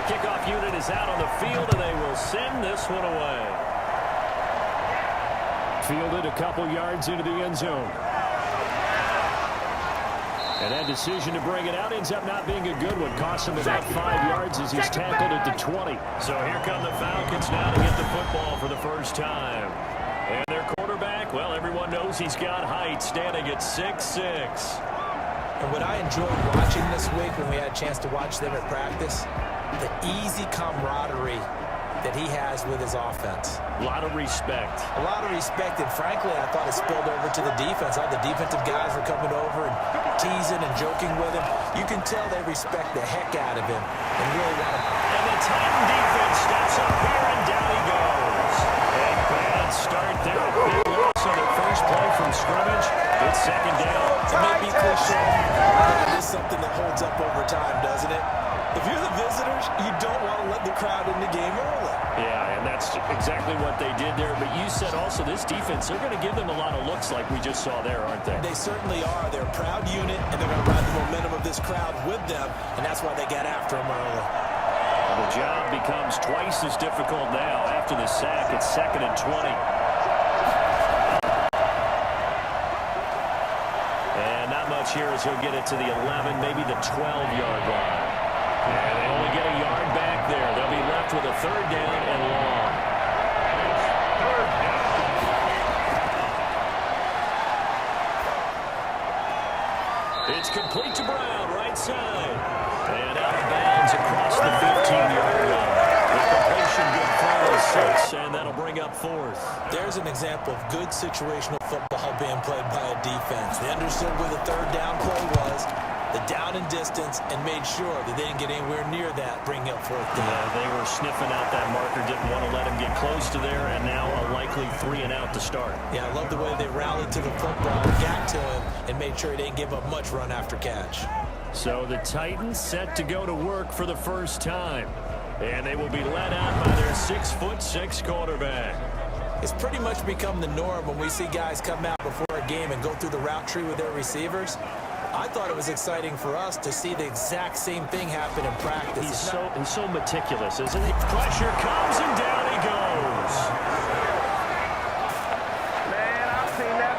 kickoff unit is out on the field, and they will send this one away. Fielded a couple yards into the end zone. And that decision to bring it out ends up not being a good one. Costs him about 5 yards as he's tackled at the 20. So here come the Falcons now to get the football for the first time. And their quarterback, well, everyone knows he's got height, standing at 6'6". And what I enjoyed watching this week when we had a chance to watch them at practice, the easy camaraderie that he has with his offense. A lot of respect. A lot of respect, and frankly, I thought it spilled over to the defense. All the defensive guys were coming over and teasing and joking with him. You can tell they respect the heck out of him and really want to. And the Titan defense steps up here, and down he goes. A bad start there. A big loss on the first play from scrimmage. It's second down. It may be cliche, but it is something that holds up over time, doesn't it? If you're the visitors, you don't want to let the crowd in the game early. Yeah, and that's exactly what they did there. But you said also this defense, they're going to give them a lot of looks like we just saw there, aren't they? They certainly are. They're a proud unit, and they're going to ride the momentum of this crowd with them, and that's why they got after them early. The job becomes twice as difficult now after the sack. It's 2nd and 20. And not much here as he'll get it to the 11, maybe the 12-yard line. And they only get a yard back there. They'll be left with a 3rd down and long. It's complete to Brown, right side. And out of bounds across the 15-yard line. The completion good for 6, and that'll bring up 4th. There's an example of good situational football being played by a defense. They understood where the 3rd down play was, the down and distance, and made sure that they didn't get anywhere near that, bringing up 4th down. Yeah, they were sniffing out that marker, didn't want to let him get close to there, and now a likely 3 and out to start. Yeah, I love the way they rallied to the football, got to him, and made sure he didn't give up much run after catch. So the Titans set to go to work for the first time, and they will be led out by their 6'6" quarterback. It's pretty much become the norm when we see guys come out before a game and go through the route tree with their receivers. I thought it was exciting for us to see the exact same thing happen in practice. He's so meticulous, isn't he? Pressure comes, and down he goes. Man, I've seen that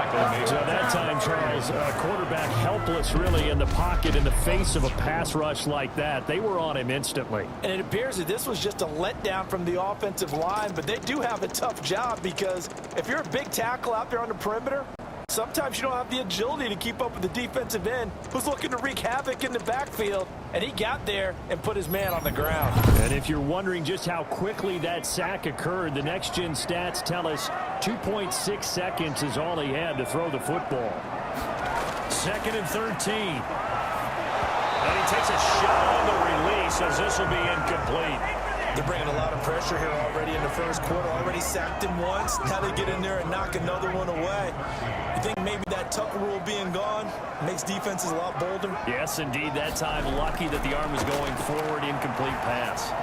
play. So that time, Charles, quarterback helpless really in the pocket in the face of a pass rush like that. They were on him instantly. And it appears that this was just a letdown from the offensive line, but they do have a tough job because if you're a big tackle out there on the perimeter, sometimes you don't have the agility to keep up with the defensive end who's looking to wreak havoc in the backfield, and he got there and put his man on the ground. And if you're wondering just how quickly that sack occurred, the next-gen stats tell us 2.6 seconds is all he had to throw the football. 2nd and 13. And he takes a shot on the release as this will be incomplete. They're bringing a lot of pressure here already in the first quarter. Already sacked him once. Now they get in there and knock another one away. You think maybe that Tucker rule being gone makes defenses a lot bolder? Yes, indeed. That time, lucky that the arm was going forward. Incomplete pass.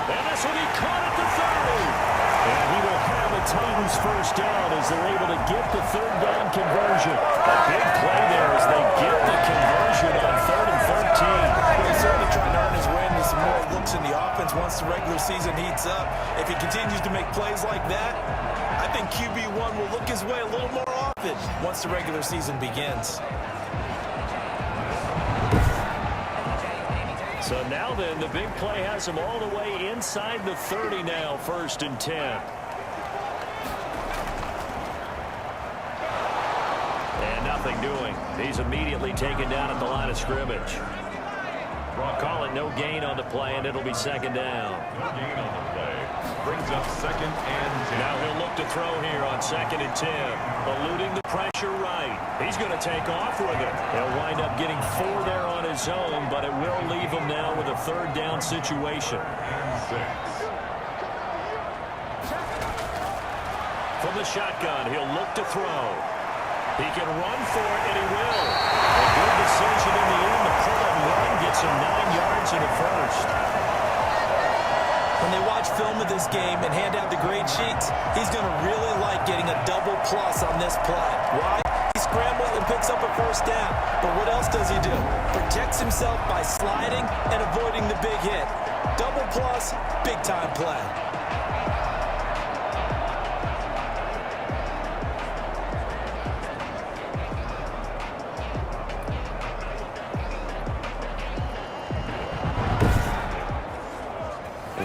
And this will be caught at the 30. And he will have a Titans first down as they're able to get the 3rd down conversion. A big play there as they get the conversion on 3rd and 13. He's certainly trying to earn his way into some more looks in the offense once the regular season heats up. If he continues to make plays like that, I think QB1 will look his way a little more often once the regular season begins. So now then, the big play has him all the way inside the 30 now, 1st and 10. And nothing doing. He's immediately taken down at the line of scrimmage. We'll call it no gain on the play, and it'll be 2nd down. No gain on the play. Brings up 2nd and 10. Now he'll look to throw here on 2nd and 10. Eluding the pressure right. He's going to take off with it. He'll wind up getting 4 there on his own, but it will leave him now with a 3rd down situation. And 6. From the shotgun, he'll look to throw. He can run for it, and he will. A good decision in the end to pull and run, gets him 9 yards in the first. When they watch film of this game and hand out the grade sheets, he's going to really like getting a double plus on this play. Why? He scrambled and picks up a first down. But what else does he do? Protects himself by sliding and avoiding the big hit. Double plus, big time play.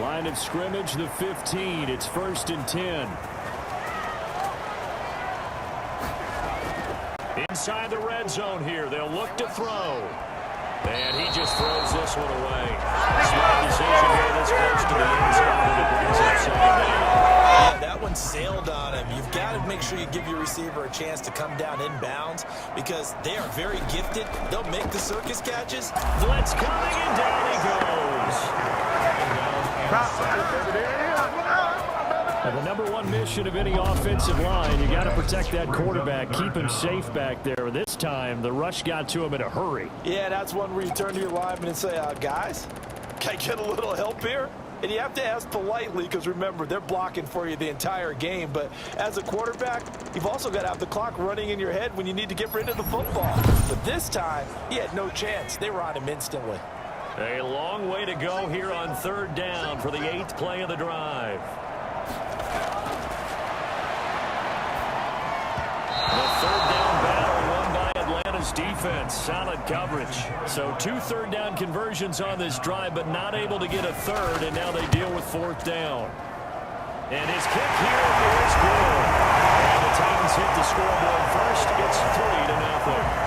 Line of scrimmage, the 15. It's 1st and 10. Inside the red zone here. They'll look to throw. And he just throws this one away. Smart decision here this close to the end zone. And it brings up second down. Yeah, that one sailed on him. You've got to make sure you give your receiver a chance to come down inbounds because they are very gifted. They'll make the circus catches. Blitz coming, and down he goes. And the number one mission of any offensive line, you got to protect that quarterback, keep him safe back there. This time, the rush got to him in a hurry. Yeah, that's one where you turn to your lineman and say, guys, can I get a little help here? And you have to ask politely because, remember, they're blocking for you the entire game. But as a quarterback, you've also got to have the clock running in your head when you need to get rid of the football. But this time, he had no chance. They were on him instantly. A long way to go here on 3rd down for the 8th play of the drive. The 3rd down battle won by Atlanta's defense. Solid coverage. So 2 3rd down conversions on this drive, but not able to get a 3rd, and now they deal with 4th down. And his kick here is good. And the Titans hit the scoreboard first. It's 3-0.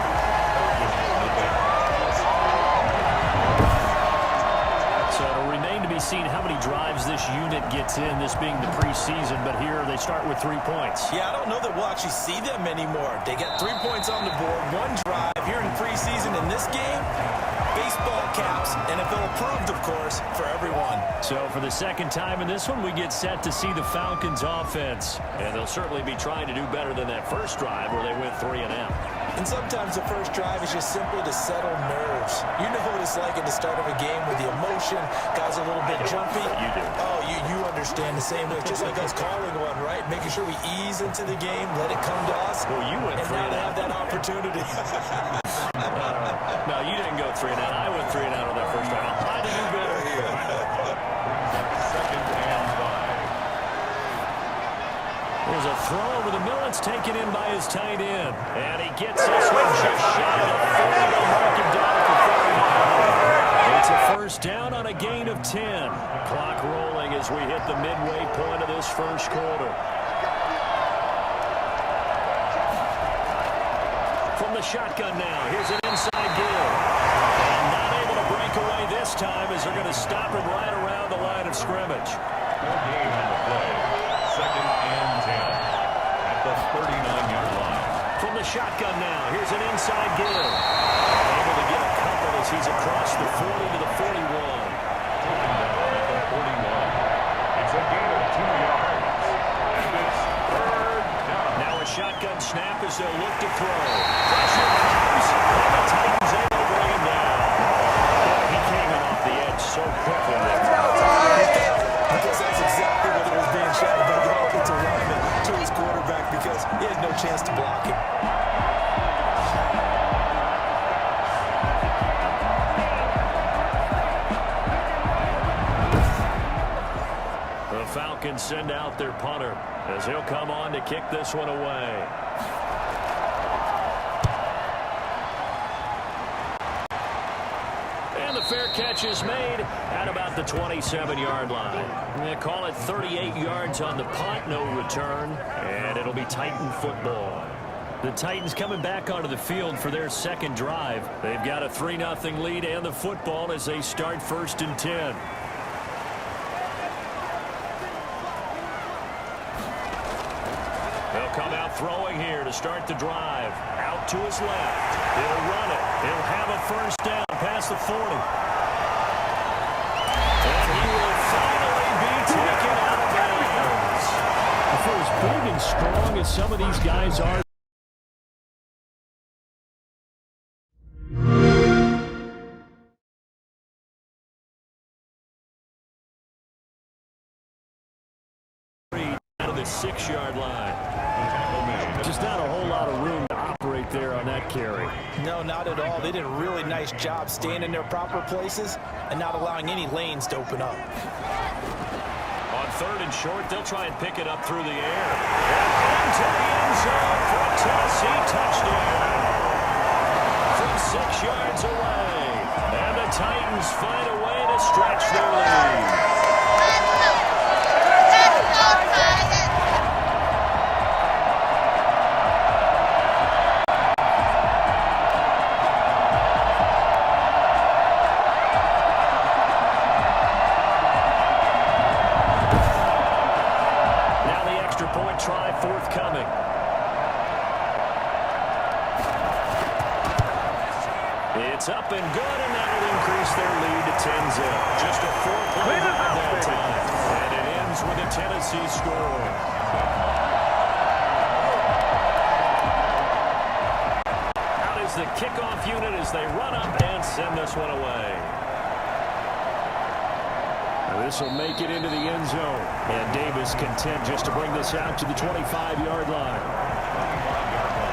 Seen how many drives this unit gets in, this being the preseason, but here they start with 3 points. Yeah, I don't know that we'll actually see them anymore. They get 3 points on the board, 1 drive here in preseason. In this game, baseball caps, NFL approved, of course, for everyone. So for the second time in this one, we get set to see the Falcons offense, and they'll certainly be trying to do better than that first drive where they went 3 and out. And sometimes the first drive is just simply to settle nerves. You know what it's like at the start of a game with the emotion, guys a little bit jumpy. You do. Oh, you understand the same way. Just like us calling one, right? Making sure we ease into the game, let it come to us. Well, you went 3 and now out. have that opportunity. No, you didn't go 3 and out. I went 3 and out on that first drive. I'll try to do better here. 2nd and 5. There's a throw over the middle. It's taken in by his tight end. And he gets this one just shy of 40. They'll mark him down for 39. It's a first down on a gain of 10. Clock rolling as we hit the midway point of this first quarter. From the shotgun now, here's an inside give. And not able to break away this time as they're going to stop him right around the line of scrimmage. No gain on the play. 2nd and 10 at the 39-yard line. From the shotgun now, here's an inside give. Able to get a couple as he's across the 40 to the 41. Taken down at the 41. It's a gain of 2 yards. And it's 3rd down. Now a shotgun snap as they'll look to throw. Pressure comes, and the Titans able to bring him down. He came in off the edge so quickly there. Because that's exactly what it was being shouted by the offensive lineman to his quarterback because he had no chance to block him. The Falcons send out their punter as he'll come on to kick this one away. And the fair catch is made at about the 27-yard line. They call it 38 yards on the punt, no return, and it'll be Titan football. The Titans coming back onto the field for their second drive. They've got a 3-0 lead and the football as they start 1st and 10. They'll come out throwing here to start the drive. Out to his left. He'll run it. He'll have a first down past the 40. And he will finally be taken out of bounds. For as big and strong as some of these guys are, out of the 6-yard line. Just not a whole lot of room to operate mistake there on that carry. No, not at all. They did a really nice job staying in their proper places and not allowing any lanes to open up. On 3rd and short, they'll try and pick it up through the air. And into the end zone for a Tennessee touchdown. From 6 yards away. And the Titans find a way to stretch their lead. Try forthcoming. It's up and good, and that will increase their lead to 10-zip. Just a 4-point lead that time. And it ends with a Tennessee score. Out is the kickoff unit as they run up and send this one away. This will make it into the end zone. And Davis content just to bring this out to the 25-yard line.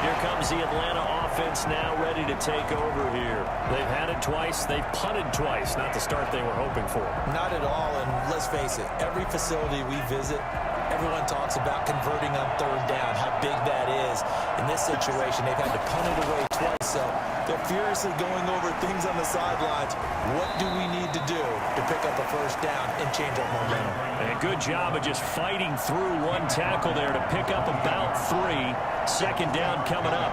Here comes the Atlanta offense now ready to take over here. They've had it twice. They've punted twice. Not the start they were hoping for. Not at all, and let's face it, every facility we visit, everyone talks about converting on 3rd down, how big that is. In this situation, they've had to punt it away twice, so they're furiously going over things on the sidelines. What do we need to do to pick up a 1st down and change our momentum? And a good job of just fighting through one tackle there to pick up about 3. 2nd down coming up.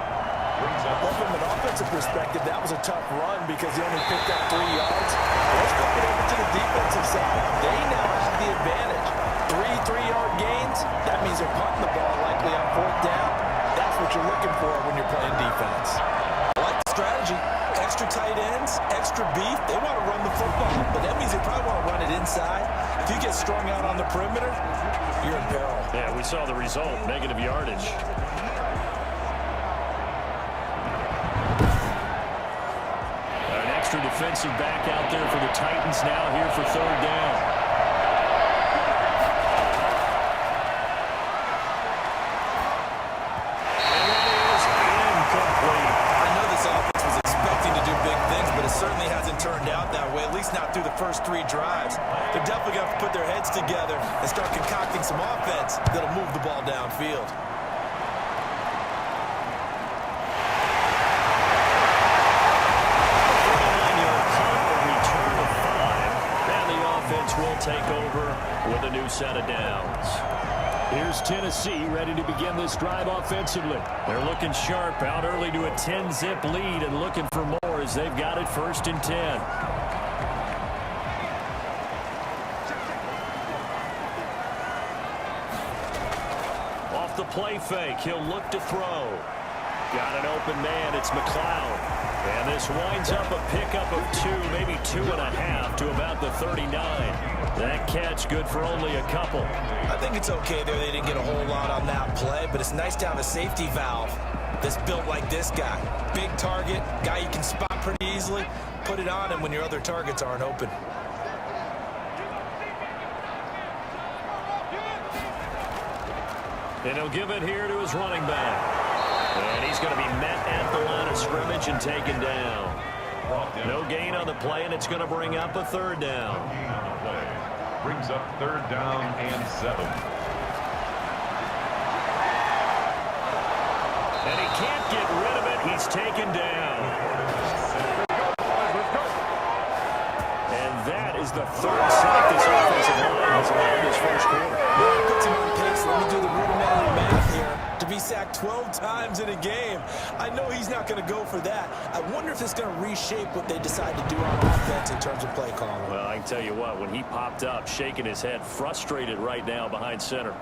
Well, from an offensive perspective, that was a tough run because he only picked up 3 yards. Let's flip it over to the defensive side. They now have the advantage. 3 3-yard gains, that means they're punting the ball likely on 4th down. That's what you're looking for when you're playing defense. I like the strategy. Extra tight ends, extra beef. They want to run the football, but that means they probably want to run it inside. If you get strung out on the perimeter, you're in peril. Yeah, we saw the result, negative yardage. An extra defensive back out there for the Titans now here for 3rd down. Certainly hasn't turned out that way, at least not through the first 3 drives. They're definitely going to put their heads together and start concocting some offense that'll move the ball downfield. Return of 5, and the offense will take over with a new set of downs. Here's Tennessee ready to begin this drive offensively. They're looking sharp, out early to a 10-zip lead and looking for more as they've got it 1st and 10. Off the play fake, he'll look to throw. Got an open man, it's McLeod. And this winds up a pickup of 2, maybe 2.5 to about the 39. That catch good for only a couple. I think it's okay there. They didn't get a whole lot on that play, but it's nice to have a safety valve that's built like this guy. Big target, guy you can spot pretty easily. Put it on him when your other targets aren't open. And he'll give it here to his running back. And he's going to be met at the line of scrimmage and taken down. No gain on the play, and it's going to bring up a 3rd down. Brings up 3rd down and 7. And he can't get rid of it. He's taken down. And that is the 3rd sack this offensive line has allowed this 1st quarter. Puts him on pace. Let me do the rudimentary math here. To be sacked 12 times in a game, I know he's not going to go for that. I wonder if it's going to reshape what they decide to do on offense in terms of play calling. Well, I can tell you what, when he popped up, shaking his head, frustrated right now behind center.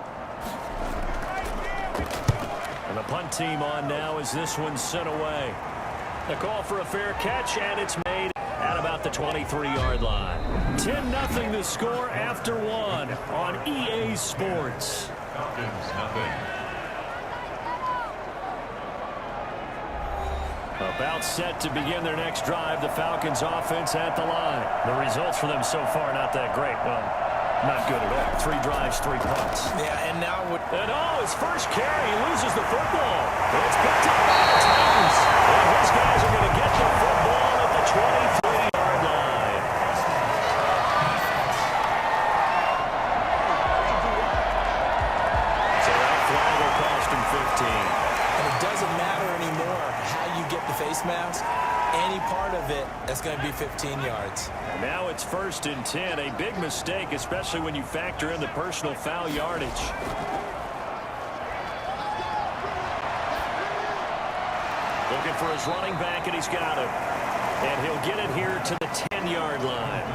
And the punt team on now as this one's sent away. The call for a fair catch, and it's made at about the 23-yard line. 10-0 the score after 1 on EA Sports. Falcons, nothing. About set to begin their next drive, the Falcons offense at the line. The results for them so far not that great. Well, not good at all. 3 drives, 3 punts. Yeah, and now his first carry, he loses the football. It's picked up by the Titans. Titans. And his guys are going to get the football at the 23-yard line. So that flag will cost him 15. And it doesn't matter anymore how you get the face mask. Any part of it, that's going to be 15 yards. Now it's 1st and 10. A big mistake, especially when you factor in the personal foul yardage. Looking for his running back, and he's got him. And he'll get it here to the 10-yard line.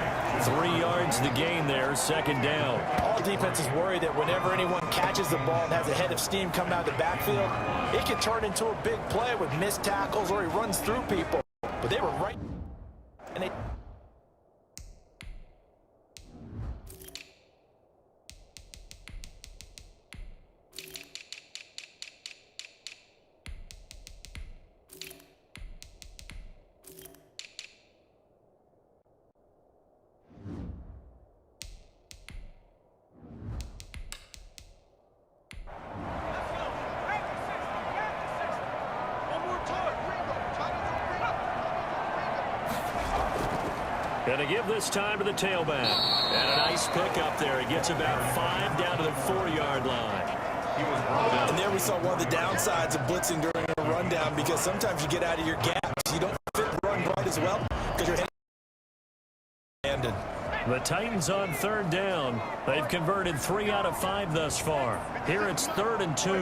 3 yards the gain there, 2nd down. All defenses worry that whenever anyone catches the ball and has a head of steam coming out of the backfield, it can turn into a big play with missed tackles or he runs through people. But they were right. And they... Going to give this time to the tailback. And a nice pick up there. He gets about 5 down to the 4-yard line. And there we saw one of the downsides of blitzing during a rundown, because sometimes you get out of your gaps. You don't fit the run quite as well because you're handed. The Titans on 3rd down. They've converted 3 out of 5 thus far. Here it's 3rd and 2.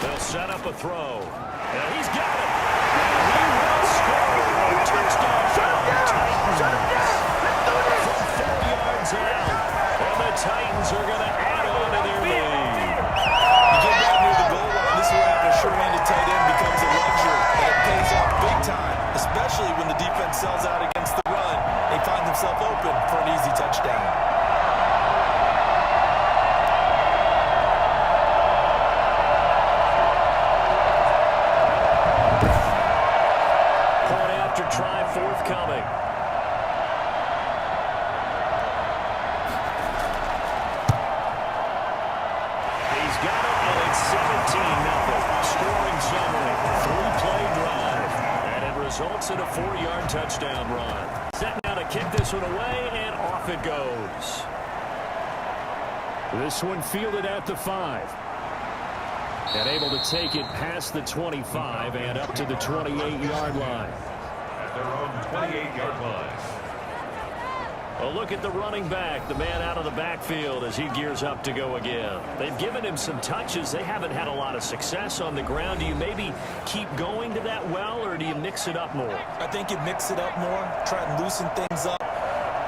They'll set up a throw. And he's got it. He will score. Touchdown for the Titans. From 4 yards out. And the Titans are going to add on to their lead. You get down near the goal line, this is where having a sure-handed tight end becomes a luxury. And it pays off big time, especially when the defense sells out against the run. They find themselves open for an easy touchdown. Try forthcoming. He's got it, and it's 17-0. Scoring summary. 3-play drive. And it results in a 4-yard touchdown run. Set now to kick this one away, and off it goes. This one fielded at the 5. And able to take it past the 25 and up to the 28-yard line. Their own 28-yard line. A look at the running back, the man out of the backfield as he gears up to go again. They've given him some touches. They haven't had a lot of success on the ground. Do you maybe keep going to that well, or do you mix it up more? I think you mix it up more, try and loosen things up.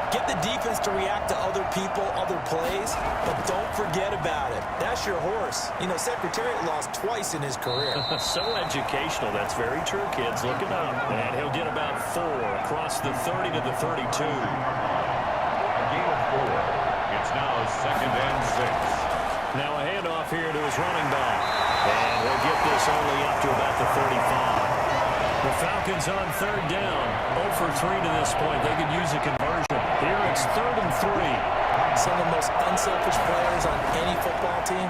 Get the defense to react to other people, other plays, but don't forget about it. That's your horse. You know, Secretariat lost twice in his career. So educational. That's very true, kids. Look it up. And he'll get about 4 across the 30 to the 32. A gain of 4. It's now 2nd and 6. Now a handoff here to his running back. And he'll get this only up to about the 35. The Falcons on 3rd down. 0 for 3 to this point. They could use a conversion. Here it's 3rd and 3. Some of the most unselfish players on any football team,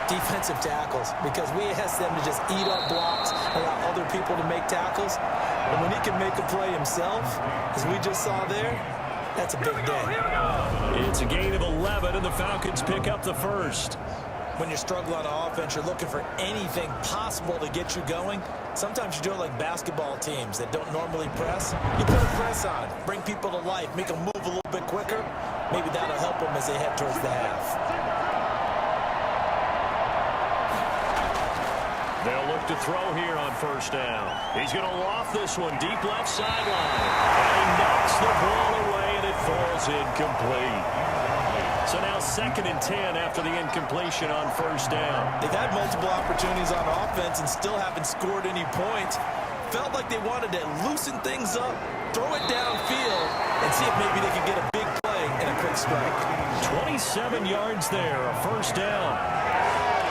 defensive tackles, because we ask them to just eat up blocks, allow other people to make tackles. And when he can make a play himself, as we just saw there, that's a big day. It's a gain of 11, and the Falcons pick up the first. When you're struggling on offense, you're looking for anything possible to get you going. Sometimes you do it like basketball teams that don't normally press. You put a press on, bring people to life, make them move a little bit quicker. Maybe that'll help them as they head towards the half. They'll look to throw here on 1st down. He's going to loft this one deep left sideline. And he knocks the ball away, and it falls incomplete. So now 2nd and 10 after the incompletion on 1st down. They've had multiple opportunities on offense and still haven't scored any points. Felt like they wanted to loosen things up, throw it downfield, and see if maybe they could get a big play and a quick strike. 27 yards there, a 1st down.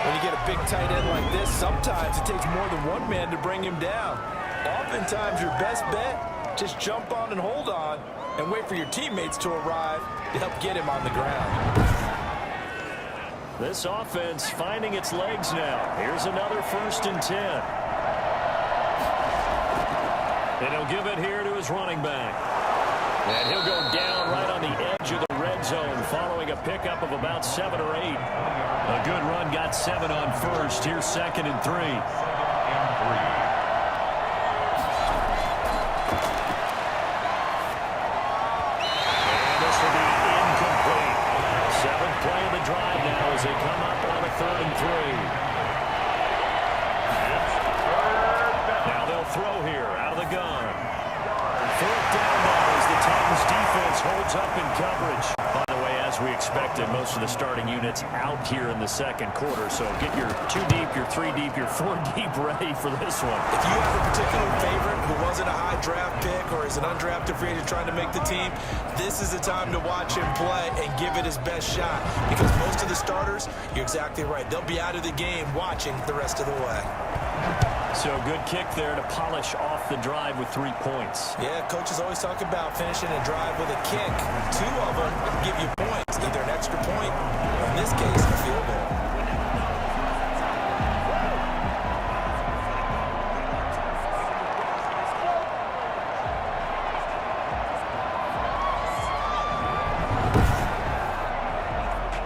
When you get a big tight end like this, sometimes it takes more than one man to bring him down. Oftentimes, your best bet, just jump on and hold on and wait for your teammates to arrive to help get him on the ground. This offense finding its legs now. Here's another 1st and 10. And he'll give it here to his running back. And he'll go down right on the edge of the red zone following a pickup of about 7 or 8. A good run got 7 on first. Here's 2nd and 3. And this will be incomplete. 7th play of the drive now as they come up on a 3rd and 3. Now they'll throw here out of the gun. 4th down now as the Titans defense holds up in coverage. By the way, as we expected, most of the starting units out here in the second quarter. So get your 2 deep, your 3 deep, your 4 deep ready for this one. If you have a particular favorite who wasn't a high draft pick or is an undrafted free agent trying to make the team, this is the time to watch him play and give it his best shot. Because most of the starters, you're exactly right, they'll be out of the game watching the rest of the way. So good kick there to polish off the drive with 3 points. Yeah, coaches always talk about finishing a drive with a kick. 2 of them give you points, either an extra point or in this case, a field goal.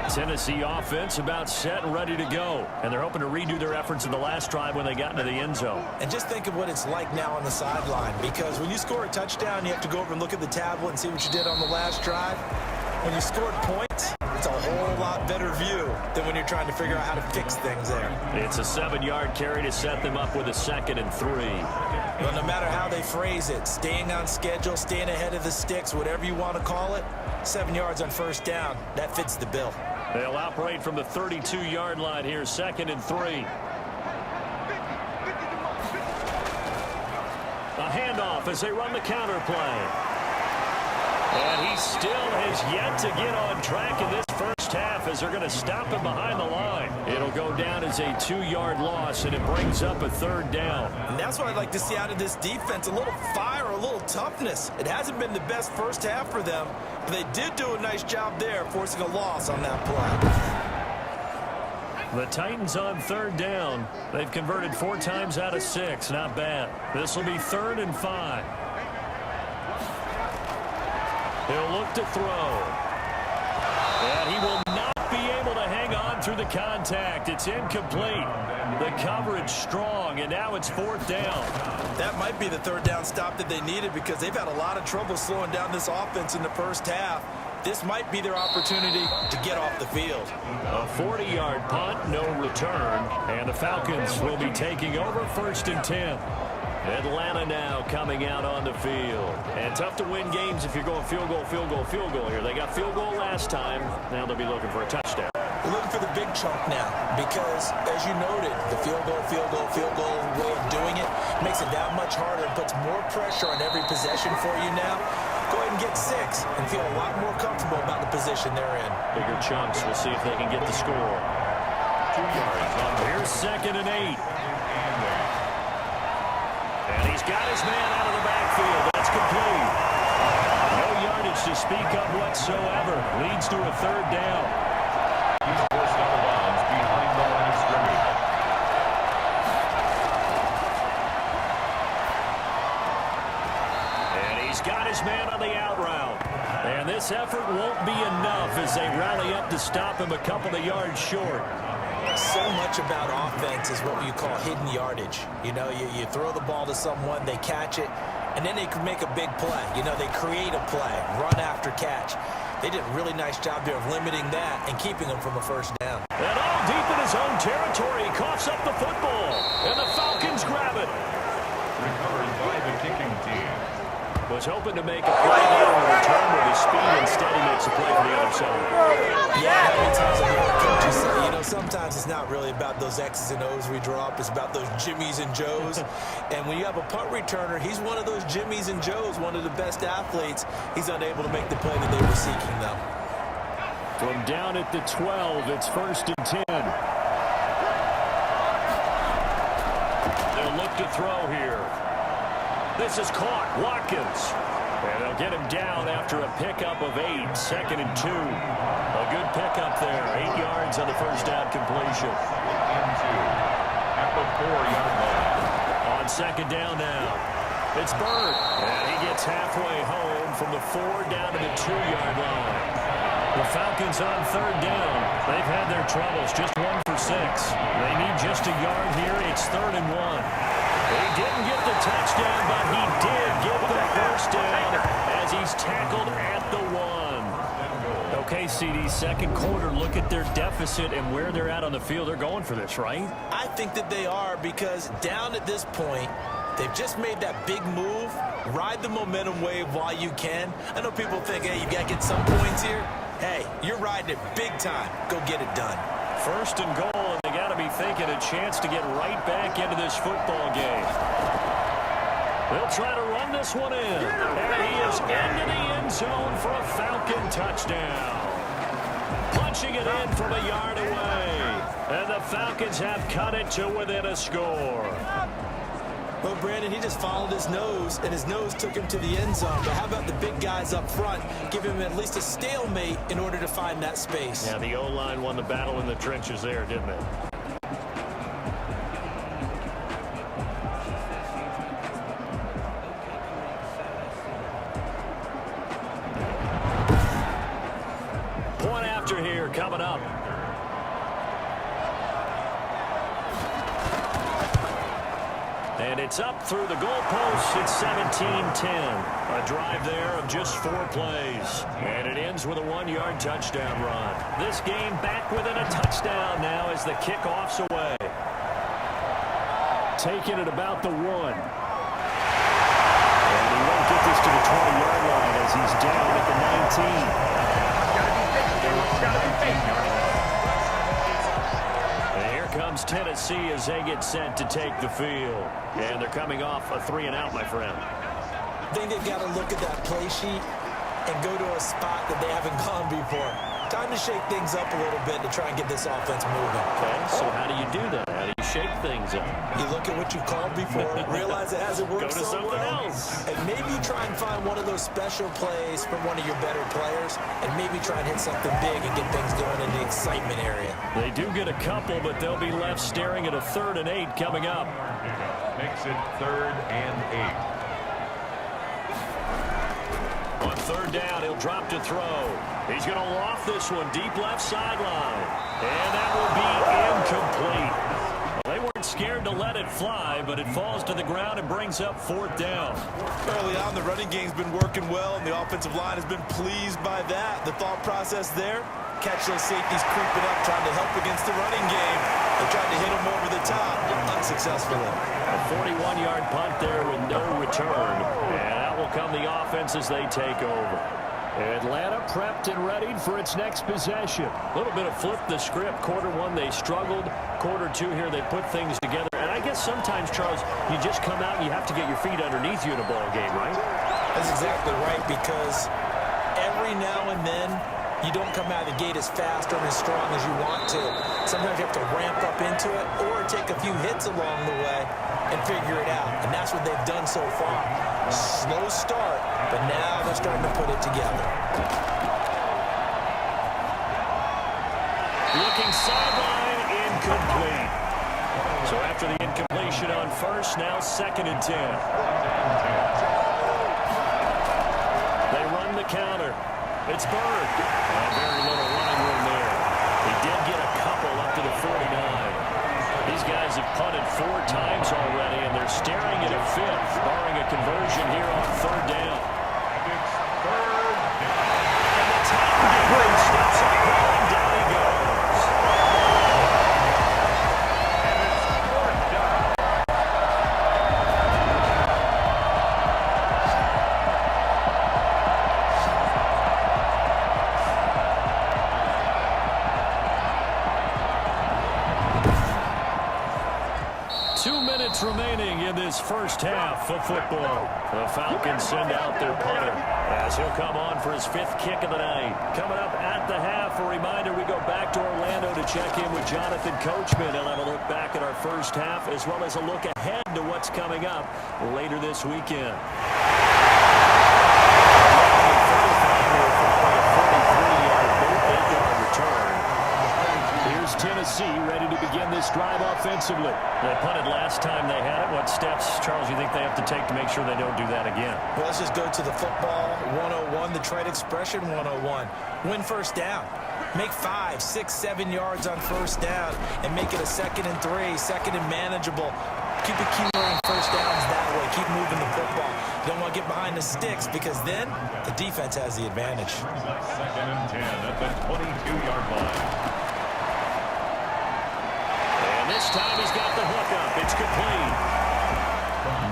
Tennessee offense about set and ready to go. And they're hoping to redo their efforts in the last drive when they got into the end zone. And just think of what it's like now on the sideline. Because when you score a touchdown, you have to go over and look at the tablet and see what you did on the last drive. When you scored points, it's a whole lot better view than when you're trying to figure out how to fix things there. It's a 7-yard carry to set them up with a 2nd and 3. Well, no matter how they phrase it, staying on schedule, staying ahead of the sticks, whatever you want to call it, 7 yards on 1st down, that fits the bill. They'll operate from the 32-yard line here, 2nd and 3. A handoff as they run the counter play. And he still has yet to get on track in this first half as they're going to stop him behind the line. It'll go down as a 2-yard loss, and it brings up a 3rd down. And that's what I'd like to see out of this defense, a little fire, a little toughness. It hasn't been the best first half for them, but they did do a nice job there, forcing a loss on that play. The Titans on 3rd down. They've converted 4 times out of 6. Not bad. This will be 3rd and 5. He'll look to throw. And he will not be able to hang on through the contact. It's incomplete. The coverage strong, and now it's 4th down. That might be the 3rd down stop that they needed because they've had a lot of trouble slowing down this offense in the first half. This might be their opportunity to get off the field. A 40-yard punt, no return, and the Falcons will be taking over 1st and 10. Atlanta now coming out on the field. And tough to win games if you're going field goal, field goal, field goal here. They got field goal last time. Now they'll be looking for a touchdown. We're looking for the big chunk now because, as you noted, the field goal way of doing it makes it that much harder and puts more pressure on every possession for you now. Go ahead and get 6 and feel a lot more comfortable about the position they're in. Bigger chunks. We'll see if they can get the score. 2 yards on. Here's 2nd and 8. And he's got his man out of the backfield. That's complete. No yardage to speak of whatsoever. Leads to a 3rd down. He's forced out of bounds behind the line of scrimmage. And he's got his man on the out route. And this effort won't be enough as they rally up to stop him a couple of yards short. So much about offense is what you call hidden yardage. You know, you throw the ball to someone, they catch it, and then they can make a big play. You know, they create a play, run after catch. They did a really nice job there of limiting that and keeping them from a 1st down. And all deep in his own territory, he coughs up the football. And the Falcons grab it. Recovered by the kicking team. Was hoping to make a play there on return with his speed. Instead, he makes a play for the other side. Yeah, how many times I've heard coaches say, you know, sometimes it's not really about those X's and O's we draw up. It's about those Jimmies and Joes. And when you have a punt returner, he's one of those Jimmies and Joes, one of the best athletes. He's unable to make the play that they were seeking, though. From down at the 12, it's 1st and 10. They'll look to throw here. This is caught. Watkins. And they'll get him down after a pickup of 8. 2nd and 2. A good pickup there. 8 yards on the 1st down completion. Into at the 4-yard line. On 2nd down now. It's Bird. And he gets halfway home from the 4 down to the 2-yard line. The Falcons on 3rd down. They've had their troubles, just 1 for 6. They need just a yard here. It's 3rd and 1. He didn't get the touchdown, but he did get the first down as he's tackled at the 1. Okay, CD, second quarter, look at their deficit and where they're at on the field. They're going for this, right? I think that they are, because down at this point, they've just made that big move. Ride the momentum wave while you can. I know people think, hey, you got to get some points here. Hey, you're riding it big time. Go get it done. 1st and goal, and they got to be thinking a chance to get right back into this football game. They'll try to run this one in. And he is into the end zone for a Falcon touchdown. Punching it in from a yard away. And the Falcons have cut it to within a score. Well, Brandon, he just followed his nose, and his nose took him to the end zone. But how about the big guys up front? Give him at least a stalemate in order to find that space. Yeah, the O-line won the battle in the trenches there, didn't they? Point after here coming up. And it's up through the goalposts. It's 17-10. A drive there of just 4 plays. And it ends with a 1-yard touchdown run. This game back within a touchdown now as the kickoff's away. Taking it about the 1. And he won't get this to the 20-yard line as he's down at the 19. Comes Tennessee as they get set to take the field. And they're coming off a 3-and-out, my friend. I think they've got to look at that play sheet and go to a spot that they haven't gone before. Time to shake things up a little bit to try and get this offense moving. Okay, so how do you do that? How do you shake things up? You look at what you called before, realize it hasn't worked so well. Go to something else. And maybe try and find one of those special plays from one of your better players, and maybe try and hit something big and get things going in the excitement area. They do get a couple, but they'll be left staring at a 3rd and 8 coming up. Makes it 3rd and 8. On 3rd down, he'll drop to throw. He's going to loft this one deep left sideline. And that will be incomplete. They weren't scared to let it fly, but it falls to the ground and brings up 4th down. Early on, the running game's been working well, and the offensive line has been pleased by that. The thought process there, catch those safeties creeping up, trying to help against the running game. They tried to hit them over the top, unsuccessfully. A 41-yard punt there with no return. And that will come the offense as they take over. Atlanta prepped and readied for its next possession. A little bit of flip the script. Quarter 1, they struggled. Quarter 2 here, they put things together. And I guess sometimes, Charles, you just come out and you have to get your feet underneath you in a ball game, right? That's exactly right, because every now and then, you don't come out of the gate as fast or as strong as you want to. Sometimes you have to ramp up into it or take a few hits along the way and figure it out. And that's what they've done so far. Slow start, but now they're starting to put it together. Looking sideline, incomplete. So after the incompletion on 1st, now 2nd and 10. They run the counter. It's Bird. And very little running room there. He did get a couple up to the 49. These guys have punted 4 times already, and they're staring at a 5th, barring a conversion here on 3rd down. It's 3rd. And the Titan defense steps up, and down he goes. And it's 4th down. Remaining in this first half of football. The Falcons send out their punter as he'll come on for his 5th kick of the night. Coming up at the half, a reminder, we go back to Orlando to check in with Jonathan Coachman. He'll have a look back at our first half as well as a look ahead to what's coming up later this weekend. Tennessee ready to begin this drive offensively. They punted last time they had it. What steps, Charles, you think they have to take to make sure they don't do that again? Well, let's just go to the football 101, the trade expression 101. Win first down. Make 5, 6, 7 yards on first down and make it a 2nd and 3, 2nd and manageable. Keep accumulating first downs that way. Keep moving the football. You don't want to get behind the sticks because then the defense has the advantage. 2nd and 10 at the 22-yard line. And this time he's got the hook up. It's complete.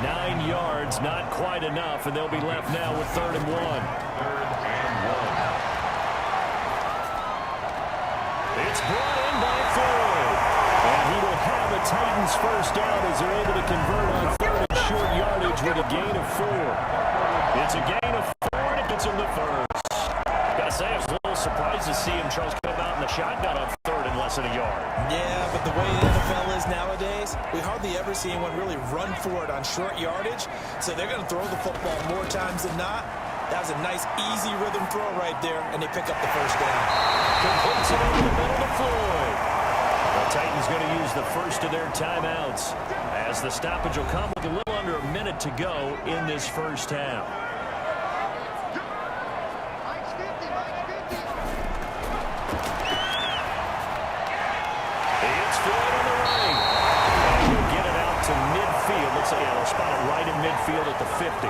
9 yards, not quite enough, and they'll be left now with 3rd and 1. 3rd and 1. It's brought in by Floyd. And he will have a Titans first down as they're able to convert on 3rd and short yardage with a gain of 4. It's a gain of 4, and it gets him the first. Gotta say, I was a little surprised to see him, Charles, come out in the shotgun on 3rd and less than a yard. Yeah, but the way the NFL is nowadays, we hardly ever see anyone really run for it on short yardage. So they're going to throw the football more times than not. That was a nice, easy rhythm throw right there, and they pick up the first down. Completes it over the middle to Floyd. The Titans going to use the first of their timeouts as the stoppage will come with a little under a minute to go in this first half. It's Floyd on the right. And he'll get it out to midfield. Let's say they'll spot it right in midfield at the 50.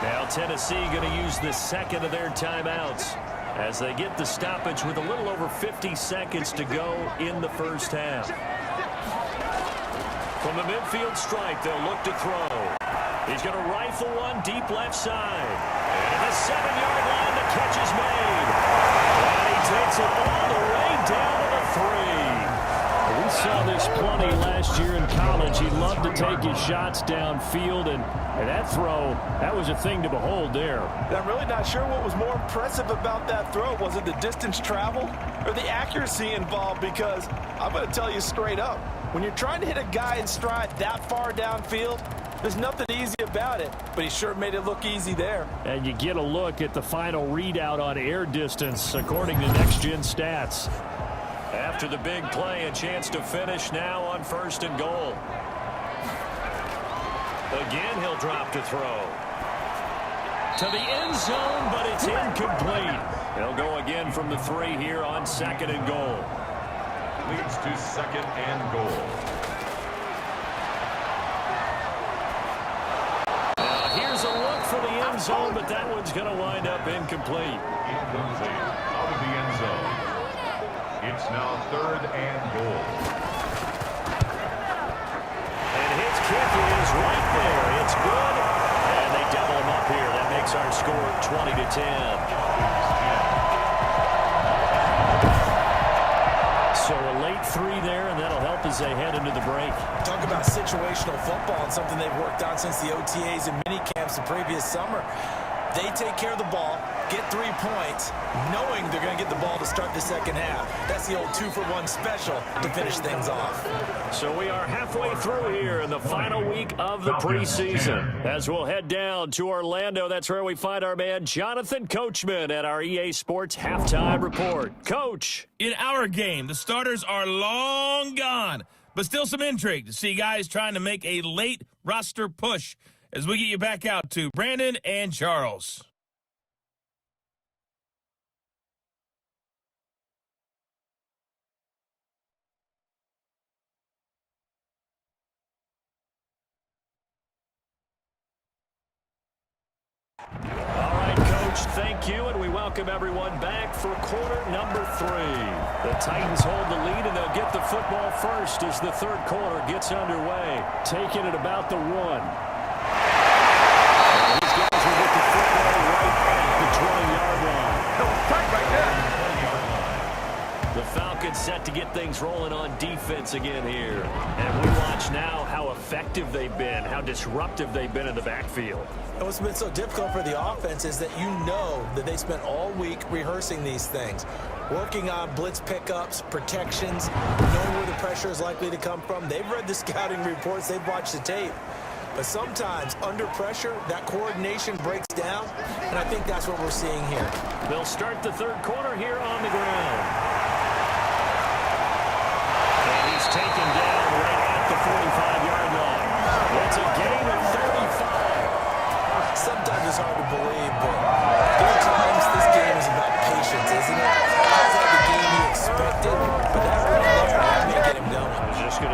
Now Tennessee going to use the second of their timeouts as they get the stoppage with a little over 50 seconds to go in the first half. From the midfield stripe, they'll look to throw. He's going to rifle one deep left side. And the 7-yard line, the catch is made. And he takes it all the way down to the 3. We saw this plenty last year in college. He loved to take his shots downfield, and that throw, that was a thing to behold there. I'm really not sure what was more impressive about that throw. Was it the distance traveled or the accuracy involved? Because I'm going to tell you straight up, when you're trying to hit a guy in stride that far downfield, there's nothing easy about it, but he sure made it look easy there. And you get a look at the final readout on air distance, according to Next Gen Stats. After the big play, a chance to finish now on 1st and goal. Again, he'll drop to throw. To the end zone, but it's incomplete. He'll go again from the 3 here on 2nd and goal. Leads to 2nd and goal. Now, here's a look for the end zone, but that one's going to wind up incomplete. Incomplete out of the end zone. It's now 3rd and goal. And his kick is right there. It's good. And they double him up here. That makes our score 20-10. So a late 3 there, and that'll help as they head into the break. Talk about situational football and something they've worked on since the OTAs and mini camps the previous summer. They take care of the ball, get 3 points, knowing they're going to get the ball to start the second half. That's the old 2-for-1 special to finish things off. So we are halfway through here in the final week of the preseason. As we'll head down to Orlando, that's where we find our man Jonathan Coachman at our EA Sports Halftime Report. Coach. In our game, the starters are long gone, but still some intrigue to see guys trying to make a late roster push as we get you back out to Brandon and Charles. All right, Coach, thank you, and we welcome everyone back for quarter number 3. The Titans hold the lead, and they'll get the football first as the third quarter gets underway. Taking it about the 1. These guys will get the football right at the 20-yard line. That was tight right there. The Falcons set to get things rolling on defense again here. And we watch now how effective they've been, how disruptive they've been in the backfield. And what's been so difficult for the offense is that you know that they spent all week rehearsing these things, working on blitz pickups, protections, knowing where the pressure is likely to come from. They've read the scouting reports. They've watched the tape. But sometimes, under pressure, that coordination breaks down, and I think that's what we're seeing here. They'll start the third quarter here on the ground.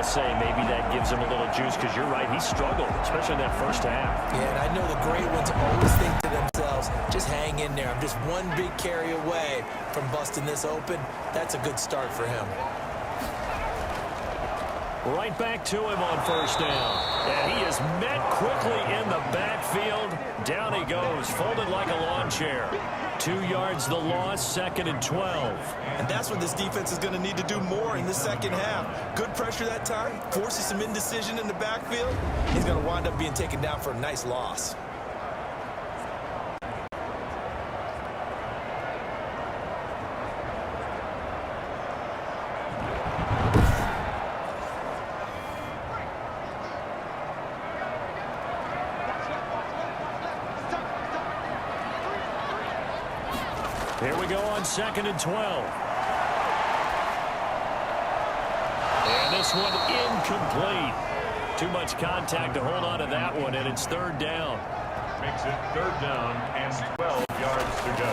to say maybe that gives him a little juice because you're right, he struggled, especially in that first half. Yeah, and I know the great ones always think to themselves, just hang in there. I'm just one big carry away from busting this open. That's a good start for him. Right back to him on first down. And he is met quickly in the backfield. Down he goes, folded like a lawn chair. 2 yards the loss, 2nd and 12. And that's what this defense is going to need to do more in the second half. Good pressure that time, forces some indecision in the backfield. He's going to wind up being taken down for a nice loss. Here we go on 2nd and 12. And this one incomplete. Too much contact to hold on to that one, and it's 3rd down. Makes it 3rd down and 12 yards to go.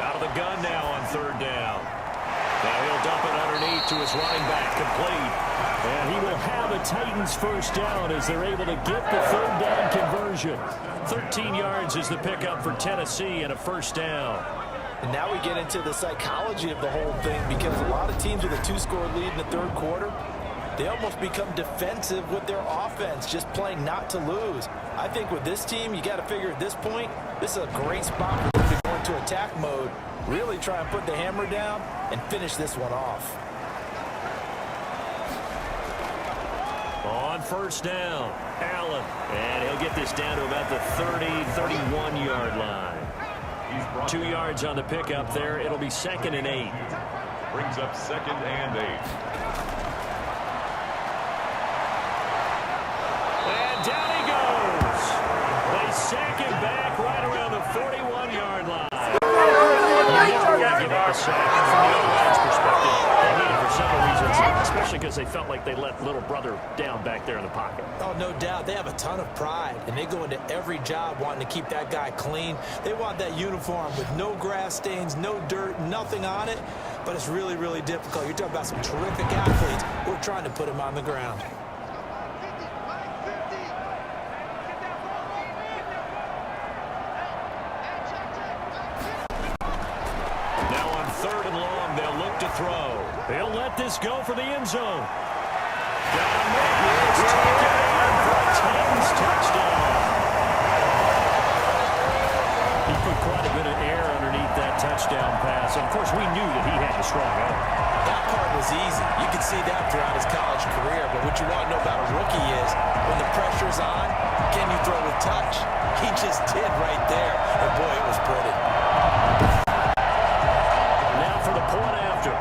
Out of the gun now on 3rd down. Now he'll dump it underneath to his running back, complete. And he will have a Titans first down as they're able to get the 3rd down conversion. 13 yards is the pickup for Tennessee and a first down. And now we get into the psychology of the whole thing, because a lot of teams with a 2-score lead in the 3rd quarter, they almost become defensive with their offense, just playing not to lose. I think with this team, you got to figure at this point, this is a great spot for them to go into attack mode, really try and put the hammer down and finish this one off. On first down, Allen. And he'll get this down to about the 30, 31-yard line. 2 yards on the pickup there. It'll be 2nd and 8. Brings up 2nd and 8. And down he goes. They sack him back right around the 41-yard line. You got to give up a sack from the other line's perspective. They need it for several reasons, especially because they felt like they let little brother down back there in the pocket. Oh, no doubt. They have a ton of pride, and they go into every job wanting to keep that guy clean. They want that uniform with no grass stains, no dirt, nothing on it, but it's really, really difficult. You're talking about some terrific athletes. We're trying to put him on the ground. Now on 3rd and long, they'll look to throw. They'll let this go for the end zone. It's taken in for a Titans touchdown. He put quite a bit of air underneath that touchdown pass. Of course, we knew that he had a strong arm. That part was easy. You could see that throughout his college career. But what you want to know about a rookie is when the pressure's on, can you throw with touch? He just did right there. And boy, it was pretty. Now for the point after.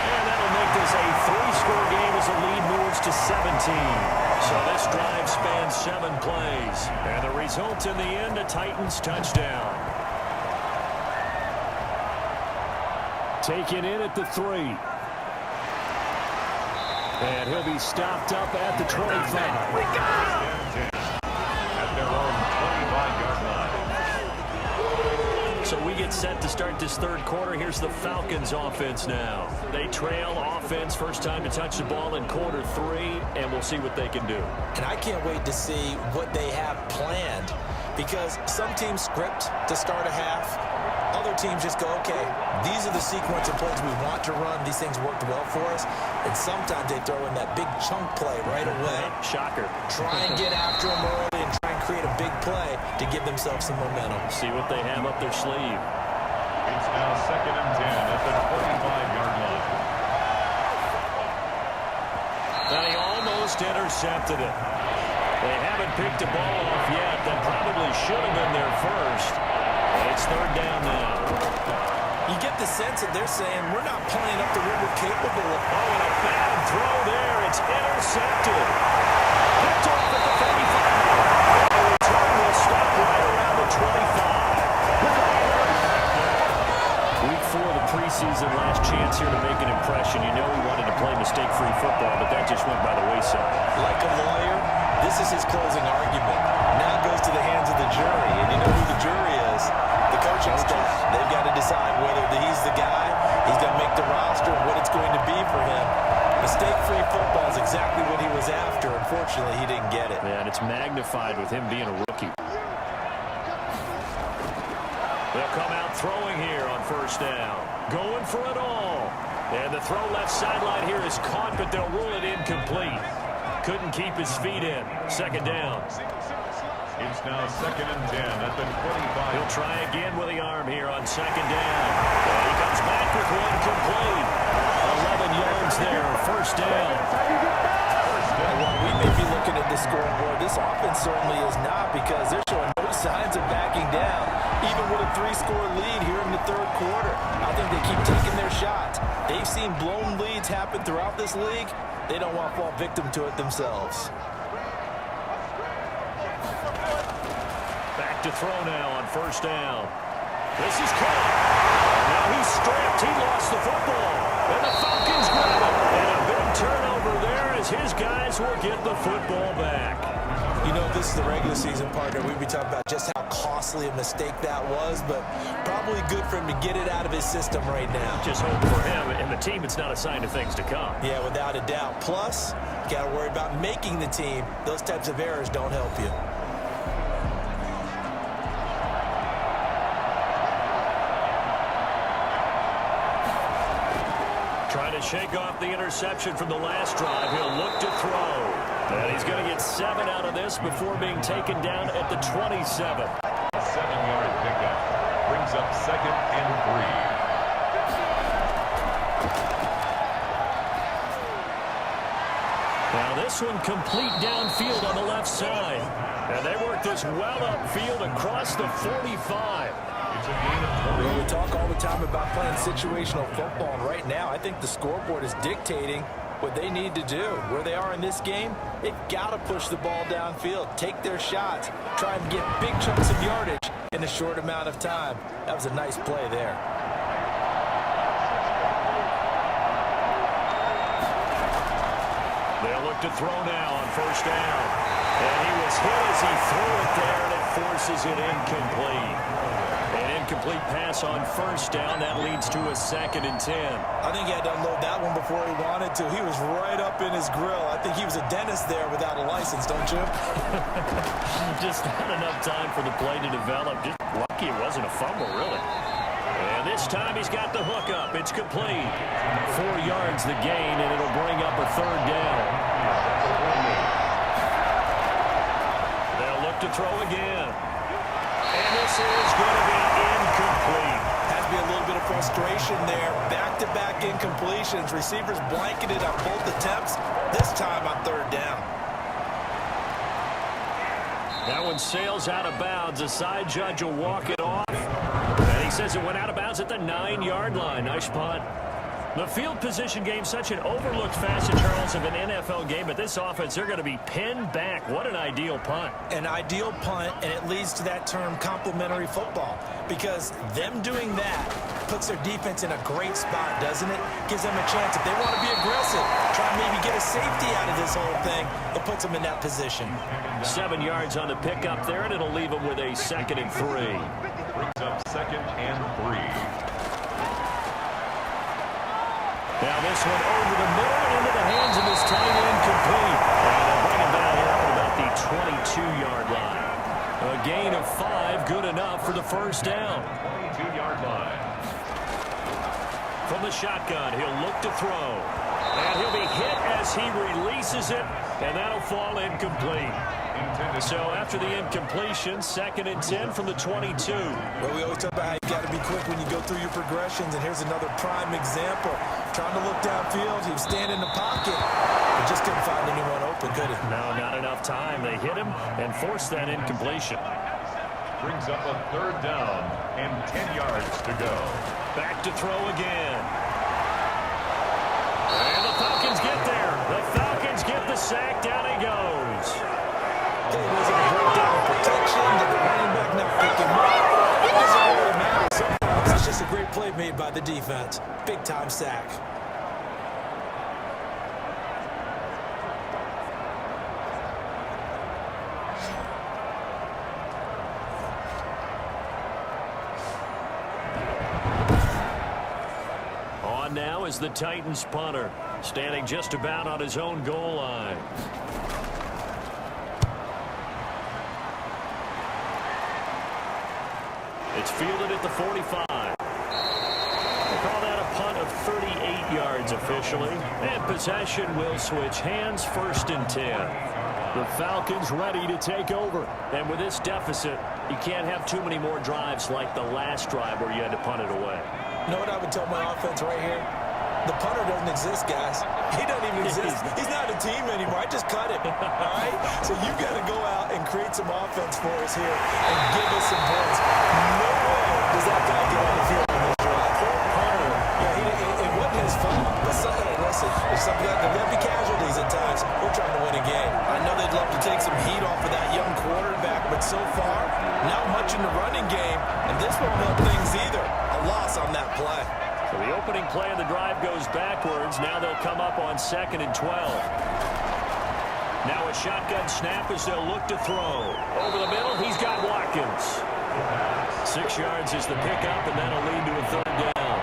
And that'll make this a 3-score game as the lead moves to 17. So this drive spans 7 plays. And the result in the end, a Titans touchdown. Taken in at the 3. And he'll be stopped up at the 25. We got him! At their own 25-yard line. So we get set to start this 3rd quarter. Here's the Falcons offense now. They trail offense, first time to touch the ball in quarter 3, and we'll see what they can do. And I can't wait to see what they have planned, because some teams script to start a half. Other teams just go, okay, these are the sequence of plays we want to run. These things worked well for us. And sometimes they throw in that big chunk play right away. Shocker. Try and get after them early and try and create a big play to give themselves some momentum. See what they have up their sleeve. It's now 2nd and 10 at the 25-yard line. And he almost intercepted it. They haven't picked the ball off yet. That probably should have been their first. It's 3rd down now. You get the sense that they're saying, we're not playing up to what we're capable of. Oh, and a bad throw there. It's intercepted. Picked off at the 35. The return will stop right around the 25. Week 4 of the preseason, last chance here to make an impression. You know he wanted to play mistake-free football, but that just went by the wayside. Like a lawyer, this is his closing argument. Now it goes to the hands of the jury. And you know who the jury is? The coaching staff. They've got to decide first down. Going for it all. And the throw left sideline here is caught, but they'll rule it incomplete. Couldn't keep his feet in. Second down. It's now 2nd and 10 at the 25. He'll try again with the arm here on second down. And he comes back with one complete. 11 yards there, first down. While we may be looking at the scoreboard, this offense certainly is not, because they're showing no signs of backing down, even with a 3-score lead here in the third quarter. I think they keep taking their shots. They've seen blown leads happen throughout this league. They don't want to fall victim to it themselves. Back to throw now on first down. This is caught. Now he's stripped. He lost the football. And the Falcons grab it. And a big turnover there as his guys will get the football back. You know, this is the regular season, partner. We'd be talking about just how costly a mistake that was, but probably good for him to get it out of his system right now. Just hope for him and the team it's not a sign of things to come. Yeah, without a doubt. Plus, you got to worry about making the team. Those types of errors don't help you. Trying to shake off the interception from the last drive. He'll look to throw. And he's going to get 7 out of this before being taken down at the 27. 7-yard pickup. Brings up 2nd and 3. Now this one complete downfield on the left side. And they work this well upfield across the 45. It's a gain of 20. We talk all the time about playing situational football, and right now I think the scoreboard is dictating what they need to do. Where they are in this game, they've got to push the ball downfield, take their shots, try and get big chunks of yardage in a short amount of time. That was a nice play there. They'll look to throw now on first down. And he was hit as he threw it there, and it forces it incomplete. An incomplete pass on first down. That leads to a 2nd and 10. I think he had to unload that one before he wanted to. He was right up in his grill. I think he was a dentist there without a license, don't you? Just not enough time for the play to develop. Just lucky it wasn't a fumble, really. And this time he's got the hook up. It's complete. 4 yards the gain, and it'll bring up a third down. They'll look to throw again. And this is going to be incomplete. Had to be a little bit of frustration there. Back-to-back incompletions. Receivers blanketed on both attempts. This time on third down. That one sails out of bounds. The side judge will walk it off. And he says it went out of bounds at the 9-yard line. Nice punt. The field position game, such an overlooked facet, Charles, of an NFL game. But this offense, they're going to be pinned back. What an ideal punt. An ideal punt, and it leads to that term complementary football. Because them doing that puts their defense in a great spot, doesn't it? Gives them a chance. If they want to be aggressive, try and maybe get a safety out of this whole thing, it puts them in that position. 7 yards on the pickup there, and it'll leave them with a 2nd and 3. Brings up 2nd and 3. Now this one over the middle and into the hands of his tight end, complete. And they'll bring him down here at about the 22-yard line. A gain of 5, good enough for the first down. 22-yard line. From the shotgun, he'll look to throw. And he'll be hit as he releases it, and that'll fall incomplete. So after the incompletion, 2nd and 10 from the 22. Well, we always talk about how you got to be quick when you go through your progressions, and here's another prime example. Trying to look downfield, he was standing in the pocket, but just couldn't find anyone open, could he? No, not enough time. They hit him and forced that incompletion. Brings up a third down and 10 yards to go. Back to throw again. And the Falcons get there. The Falcons get the sack. Down he goes. It wasn't a breakdown in protection. Did the running back not pick him up? It doesn't really matter. Sometimes it's just a great play made by the defense. Big-time sack. On now is the Titans punter, standing just about on his own goal line. It's fielded at the 45. snapped officially. And possession will switch hands, 1st and 10. The Falcons ready to take over. And with this deficit, you can't have too many more drives like the last drive where you had to punt it away. You know what I would tell my offense right here? The punter doesn't exist, guys. He doesn't even exist. He's not a team anymore. I just cut him, all right? So you've got to go out and create some offense for us here and give us some points. No way does that guy get on the field in this drive. Yeah, it wasn't his fault. Hey, listen, there's something like there'll be casualties at times. We're trying to win a game. I know they'd love to take some heat off of that young quarterback, but so far, not much in the running game, and this won't help things either. A loss on that play. So the opening play of the drive goes backwards. Now they'll come up on 2nd and 12. Now a shotgun snap as they'll look to throw. Over the middle, he's got Watkins. 6 yards is the pickup, and that'll lead to a 3rd down.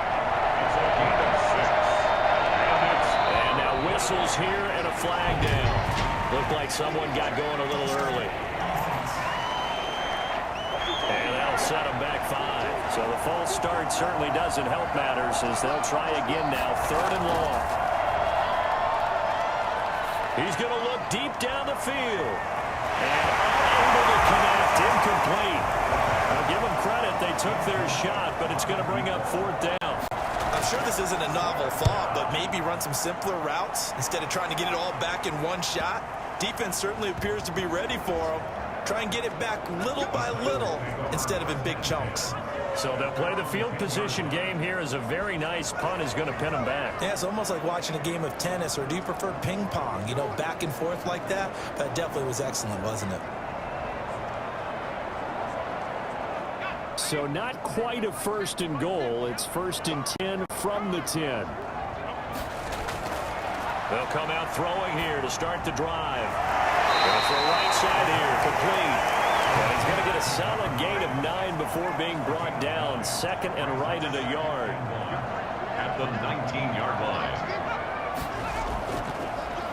And now whistles here and a flag down. Looked like someone got going a little early. And that'll set them back 5. So the false start certainly doesn't help matters as they'll try again now. 3rd and long. He's going to look deep down the field. And unable to connect. Incomplete. Now give them credit. They took their shot, but it's going to bring up 4th down. I'm sure this isn't a novel thought, but maybe run some simpler routes instead of trying to get it all back in one shot. Defense certainly appears to be ready for them. Try and get it back little by little instead of in big chunks. So they'll play the field position game here as a very nice punt is going to pin them back. Yeah, it's almost like watching a game of tennis, or do you prefer ping pong? You know, back and forth like that? That definitely was excellent, wasn't it? So not quite a 1st and goal. It's 1st and 10 from the 10. They'll come out throwing here to start the drive. Going for a right side here, complete. And he's going to get a solid gain of 9 before being brought down. 2nd and right at a yard. At the 19-yard line.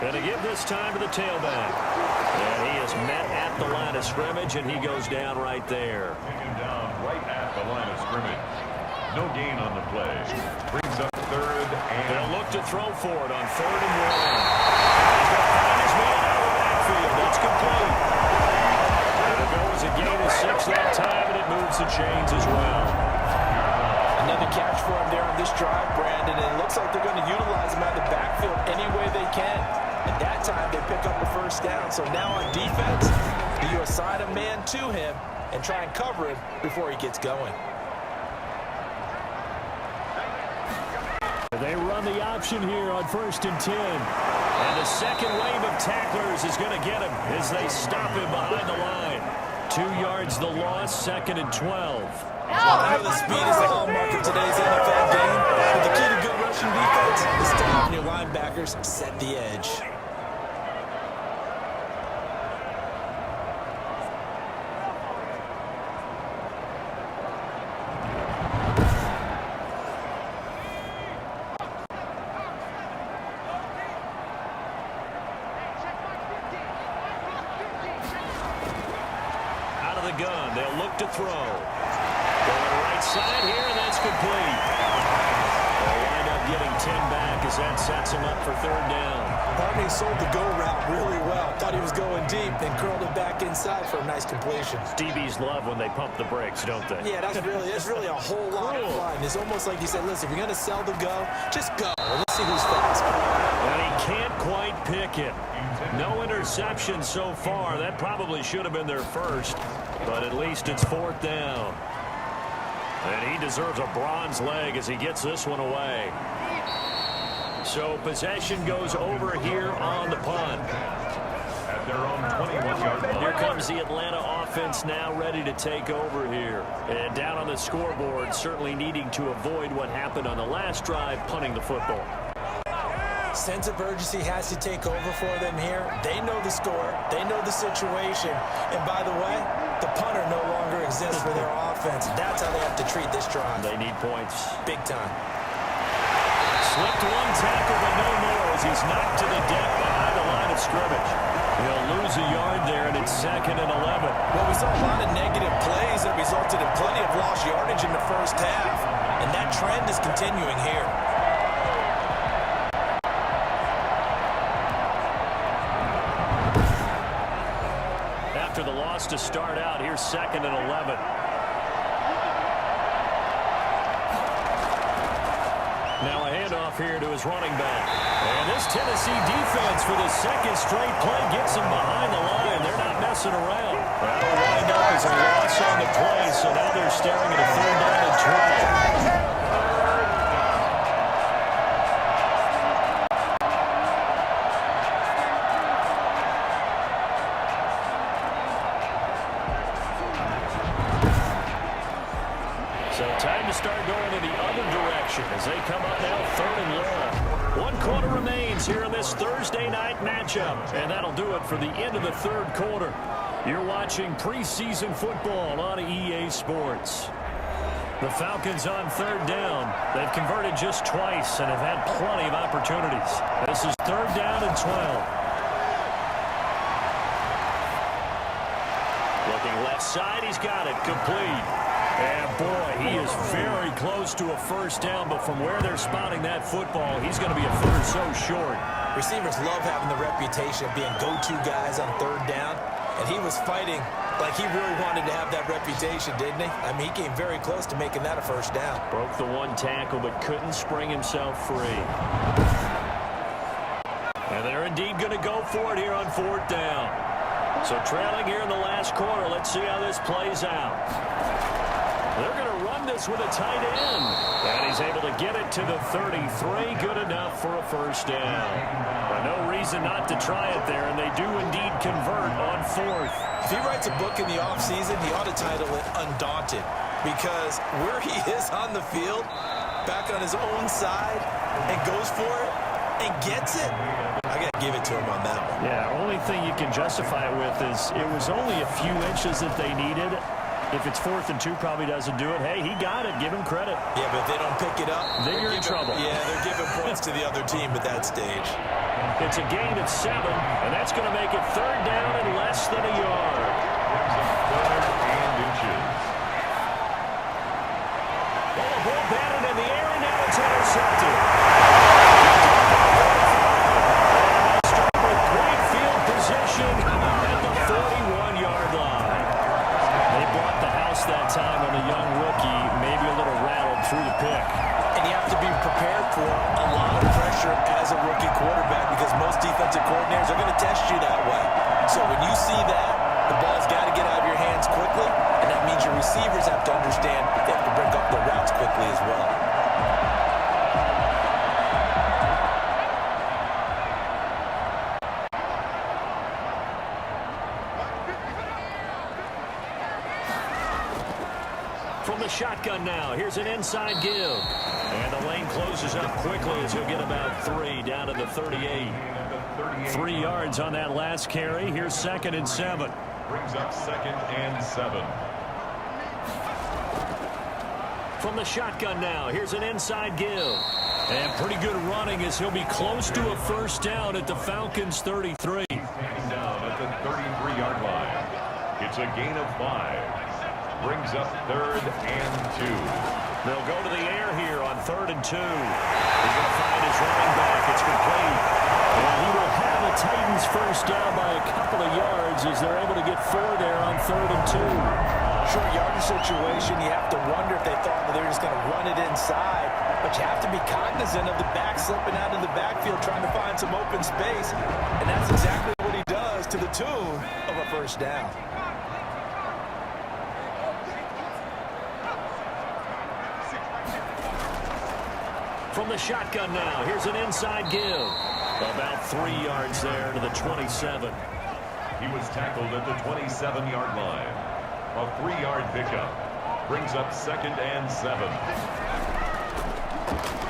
Going to give this time to the tailback. And he is met at the line of scrimmage, and he goes down right there. Taken down right at the line of scrimmage. No gain on the play. Brings up 3rd and... They'll look to throw for it on 3rd and 1. He's going to find his man out of the backfield. That's complete. It'll go as a gain of 6 that time, and it moves the chains as well. Another catch for him there on this drive, Brandon, and it looks like they're going to utilize him out of the backfield any way they can. And that time, they pick up the 1st down. So now on defense, you assign a man to him and try and cover him before he gets going. They run the option here on 1st and 10. And the second wave of tacklers is going to get him as they stop him behind the line. 2 yards the loss, 2nd and 12. I know the speed is the hallmark of today's NFL game, but the key to good rushing defense is stopping your linebackers set the edge. Gun. They'll look to throw. Going right side here, and that's complete. They'll wind up getting 10 back as that sets him up for 3rd down. Barney sold the go route really well. Thought he was going deep, then curled it back inside for a nice completion. DBs love when they pump the brakes, don't they? Yeah, that's really a whole lot of fun. It's almost like you said, listen, if you're going to sell the go, just go. Let's see who's fast. And he can't quite pick it. No interception so far. That probably should have been their first, but at least it's 4th down. And he deserves a bronze leg as he gets this one away. So possession goes over here on the punt. At their own 21-yard line. Here comes the Atlanta offense now ready to take over here. And down on the scoreboard, certainly needing to avoid what happened on the last drive, punting the football. Sense of urgency has to take over for them here. They know the score. They know the situation. And by the way, the punter no longer exists for their offense. That's how they have to treat this drive. They need points. Big time. Slipped one tackle, but no more as he's knocked to the deck behind the line of scrimmage. He'll lose a yard there, and it's 2nd and 11. Well, we saw a lot of negative plays that resulted in plenty of lost yardage in the first half. And that trend is continuing here. yards to start out. Here's 2nd and 11. Now a handoff here to his running back. And this Tennessee defense for the second straight play gets him behind the line. They're not messing around. That'll wind up as a loss on the play, so now they're staring at a 3rd down and 12. So time to start going in the other direction as they come up now 3rd and long. 1 quarter remains here in this Thursday night matchup. And that'll do it for the end of the 3rd quarter. You're watching preseason football on EA Sports. The Falcons on 3rd down. They've converted just twice and have had plenty of opportunities. This is 3rd down and 12. Looking left side, he's got it complete. And boy, he is very close to a 1st down, but from where they're spotting that football, he's going to be a 3rd so short. Receivers love having the reputation of being go-to guys on 3rd down, and he was fighting like he really wanted to have that reputation, didn't he? I mean, he came very close to making that a 1st down. Broke the 1 tackle, but couldn't spring himself free. And they're indeed going to go for it here on 4th down. So trailing here in the last quarter, let's see how this plays out. They're going to run this with a tight end. And he's able to get it to the 33. Good enough for a 1st down. But no reason not to try it there, and they do indeed convert on 4th. If he writes a book in the offseason, he ought to title it Undaunted. Because where he is on the field, back on his own side, and goes for it, and gets it, I got to give it to him on that one. Yeah, only thing you can justify it with is it was only a few inches that they needed. If it's 4th and 2, probably doesn't do it. Hey, he got it. Give him credit. Yeah, but if they don't pick it up, then you're in trouble. Yeah, they're giving points to the other team at that stage. It's a gain of 7, and that's going to make it 3rd down and less than a yard. 3rd and inches. Well, the ball batted in the air, and now it's intercepted. Start with great field position at the 41-yard line. They brought the house that time on a young rookie, maybe a little rattled through the pick. And you have to be prepared for a lot of pressure as a rookie quarterback because most defensive coordinators are going to test you that way. So when you see that, the ball's got to get out of your hands quickly, and that means your receivers have to understand they have to break up the routes quickly as well. From the shotgun now, here's an inside give. And the lane closes up quickly as he'll get about 3 down to the 38. 3 yards on that last carry. Here's 2nd and 7. Brings up 2nd and 7. From the shotgun now, here's an inside give. And pretty good running as he'll be close to a 1st down at the Falcons' 33. Standing down at the 33-yard line. It's a gain of 5. Brings up 3rd and 2. They'll go to the air here on 3rd and 2. He's going to find his running back. It's complete. And he will have the Titans 1st down by a couple of yards as they're able to get 4 there on 3rd and 2. Short yardage situation, you have to wonder if they thought that they were just going to run it inside. But you have to be cognizant of the back slipping out of the backfield trying to find some open space. And that's exactly what he does to the tune of a 1st down. From the shotgun now, here's an inside give. About 3 yards there to the 27. He was tackled at the 27-yard line. A 3-yard pickup. Brings up 2nd and 7.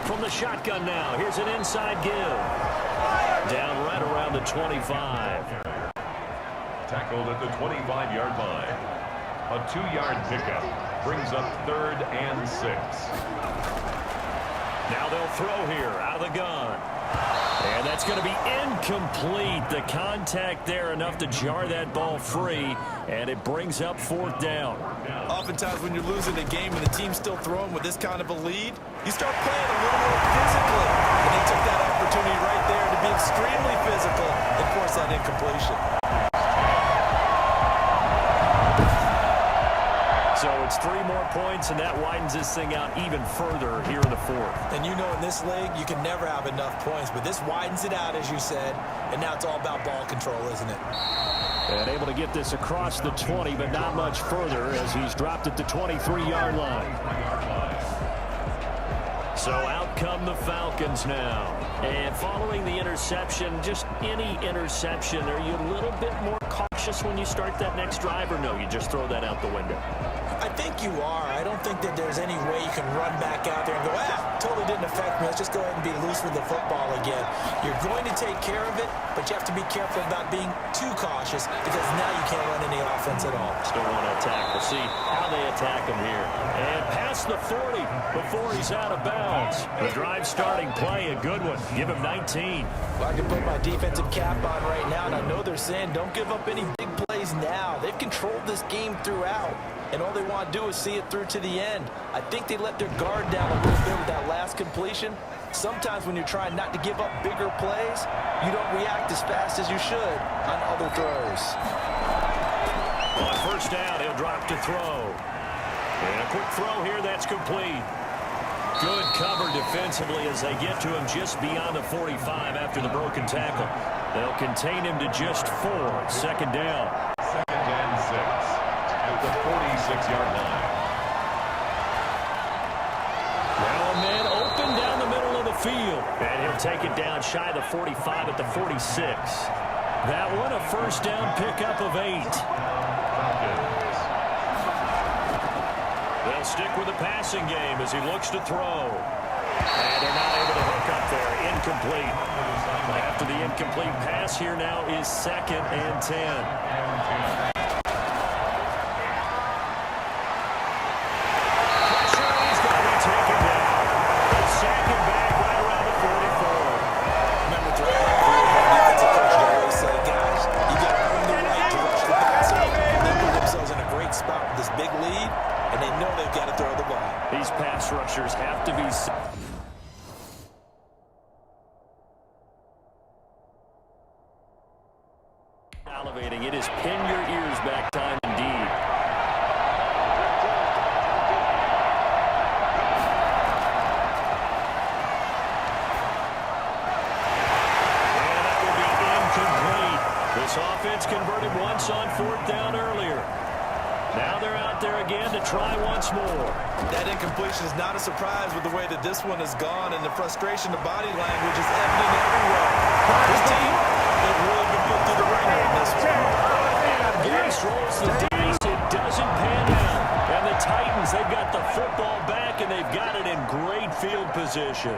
From the shotgun now, here's an inside give. Down right around the 25. Tackled at the 25-yard line. A 2-yard pickup. Brings up 3rd and 6. Now they'll throw here out of the gun. And that's going to be incomplete. The contact there enough to jar that ball free, and it brings up 4th down. Oftentimes when you're losing a game and the team's still throwing with this kind of a lead, you start playing a little more physically. And they took that opportunity right there to be extremely physical and force that incompletion. needs 3 more points, and that widens this thing out even further here in the fourth. And you know in this league, you can never have enough points, but this widens it out, as you said, and now it's all about ball control, isn't it? And able to get this across the 20, but not much further as he's dropped at the 23-yard line. So out come the Falcons now. And following the interception, just any interception, are you a little bit more cautious when you start that next drive, or no, you just throw that out the window? I think you are. I don't think that there's any way you can run back out there and go, totally didn't affect me. Let's just go ahead and be loose with the football again. You're going to take care of it, but you have to be careful about being too cautious because now you can't run any offense at all. Still want to attack. We'll see how they attack him here. And past the 40 before he's out of bounds. The drive starting play, a good one. Give him 19. Well, I can put my defensive cap on right now, and I know they're saying don't give up any big plays now. They've controlled this game throughout, and all they want to do is see it through to the end. I think they let their guard down a little bit with that last completion. Sometimes when you're trying not to give up bigger plays, you don't react as fast as you should on other throws. On first down, he'll drop to throw. And a quick throw here, that's complete. Good cover defensively as they get to him just beyond the 45 after the broken tackle. They'll contain him to just 4. Second down. 2nd and 6 at the 46-yard line. Now a man open down the middle of the field. And he'll take it down shy of the 45 at the 46. That one a first down pickup of 8. They'll stick with the passing game as he looks to throw. And they're not able to hook up there. Incomplete. After the incomplete pass, here now is 2nd and 10. These pass rushers have to be salivating. It is pin your ears back time indeed. And that will be incomplete. This offense converted once on 4th down earlier. Now they're out there again to try once more. That incompletion is not a surprise with the way that this one has gone, and the frustration, the body language is evident everywhere. This team has really been put through the ringer in this one. Grace rolls the dice. It doesn't pan out. And the Titans, they've got the football back, and they've got it in great field position.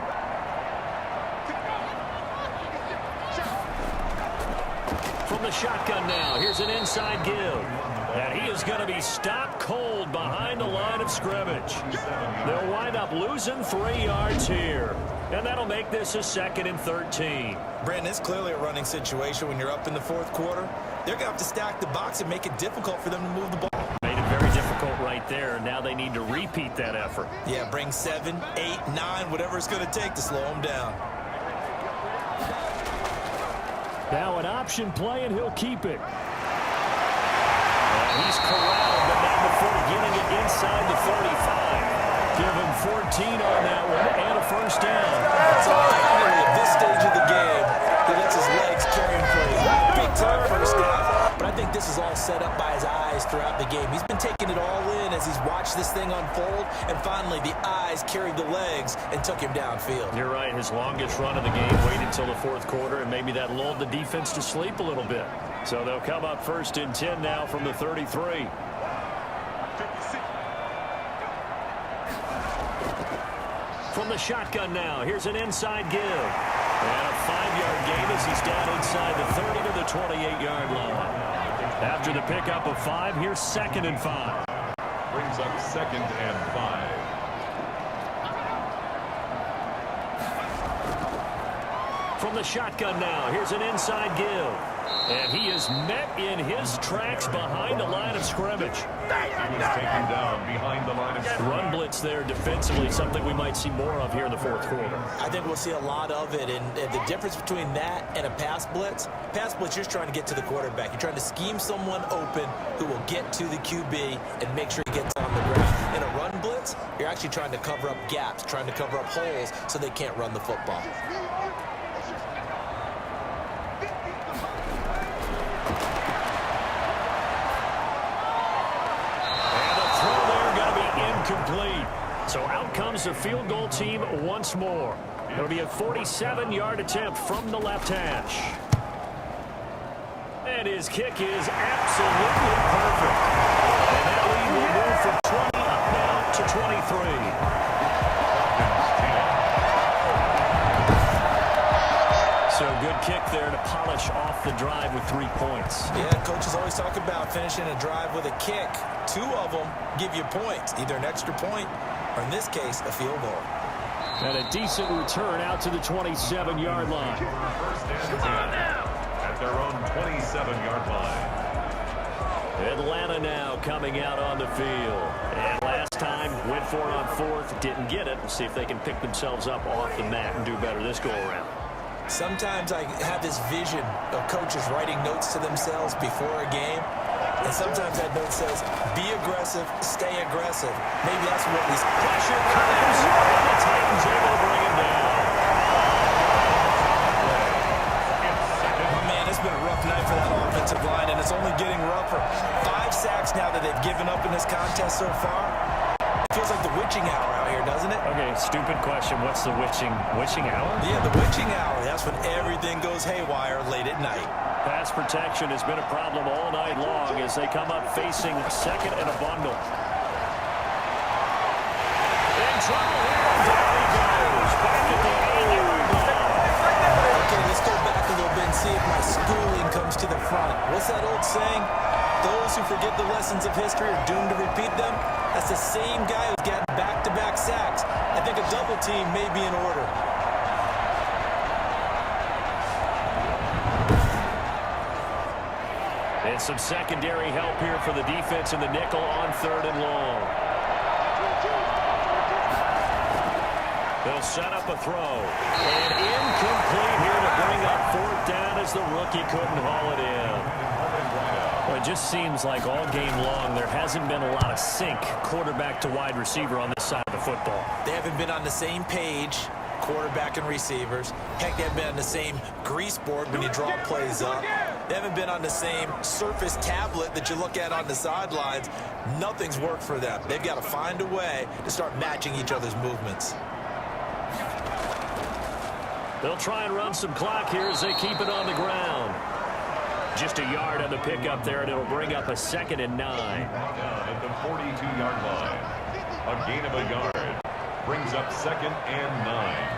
From the shotgun now, here's an inside give. And he is going to be stopped cold behind the line of scrimmage. They'll wind up losing 3 yards here. And that'll make this a 2nd and 13. Brandon, it's clearly a running situation when you're up in the 4th quarter. They're going to have to stack the box and make it difficult for them to move the ball. Made it very difficult right there. Now they need to repeat that effort. Yeah, bring 7, 8, 9, whatever it's going to take to slow them down. Now an option play, and he'll keep it. He's corralled, but not before getting it inside the 35. Give him 14 on that one and a first down. So finally, at this stage of the game, he lets his legs carry him for a big-time first down. But I think this is all set up by his eyes throughout the game. He's been taking it all in as he's watched this thing unfold, and finally the eyes carried the legs and took him downfield. You're right. His longest run of the game waited until the 4th quarter, and maybe that lulled the defense to sleep a little bit. So they'll come up 1st and 10 now from the 33. From the shotgun now, here's an inside give. And a 5-yard gain as he's down inside the 30 to the 28-yard line. After the pickup of 5, here's 2nd and 5. Brings up 2nd and 5. From the shotgun now, here's an inside give. And he is met in his tracks behind the line of scrimmage. He was taken down behind the line of scrimmage. Run blitz there defensively, something we might see more of here in the 4th quarter. I think we'll see a lot of it, and the difference between that and a pass blitz, you're just trying to get to the quarterback. You're trying to scheme someone open who will get to the QB and make sure he gets on the ground. blitz, you're actually trying to cover up gaps, trying to cover up holes so they can't run the football. Complete. So out comes the field goal team once more. It'll be a 47-yard attempt from the left hash. And his kick is absolutely perfect. And that lead will move from 20 up now to 23. So good kick there to polish off the drive with 3 points. Yeah, coaches always talk about finishing a drive with a kick. 2 of them give you points, either an extra point or, in this case, a field goal. And a decent return out to the 27-yard line. First and 10 at their own 27-yard line. Atlanta now coming out on the field. And last time, went for it on 4th, didn't get it. We'll see if they can pick themselves up off the mat and do better this go-around. Sometimes I have this vision of coaches writing notes to themselves before a game, and sometimes that note says, be aggressive, stay aggressive. Maybe that's what we... Pressure comes, and the Titans able to bring him down. Man, it's been a rough night for that offensive line, and it's only getting rougher. 5 sacks now that they've given up in this contest so far. It feels like the witching hour out here, doesn't it? Okay, stupid question. What's the witching hour? Yeah, the witching hour. That's when everything goes haywire late at night. Pass protection has been a problem all night long as they come up facing second and a bundle. In trouble here. Down he goes. Back at the 8-yard line. Okay, let's go back a little bit and see if my schooling comes to the front. What's that old saying? Those who forget the lessons of history are doomed to repeat them. That's the same guy who's gotten back-to-back sacks. I think a double team may be in order. And some secondary help here for the defense in the nickel on 3rd and long. They'll set up a throw. And incomplete here to bring up 4th down as the rookie couldn't haul it in. Well, it just seems like all game long there hasn't been a lot of sync quarterback to wide receiver on this side of the football. They haven't been on the same page, quarterback and receivers. Heck, they haven't been on the same grease board when you draw plays up. They haven't been on the same surface tablet that you look at on the sidelines. Nothing's worked for them. They've got to find a way to start matching each other's movements. They'll try and run some clock here as they keep it on the ground. Just a yard on the pickup there, and it'll bring up a 2nd and 9. Down at the 42-yard line. A gain of a yard brings up 2nd and 9.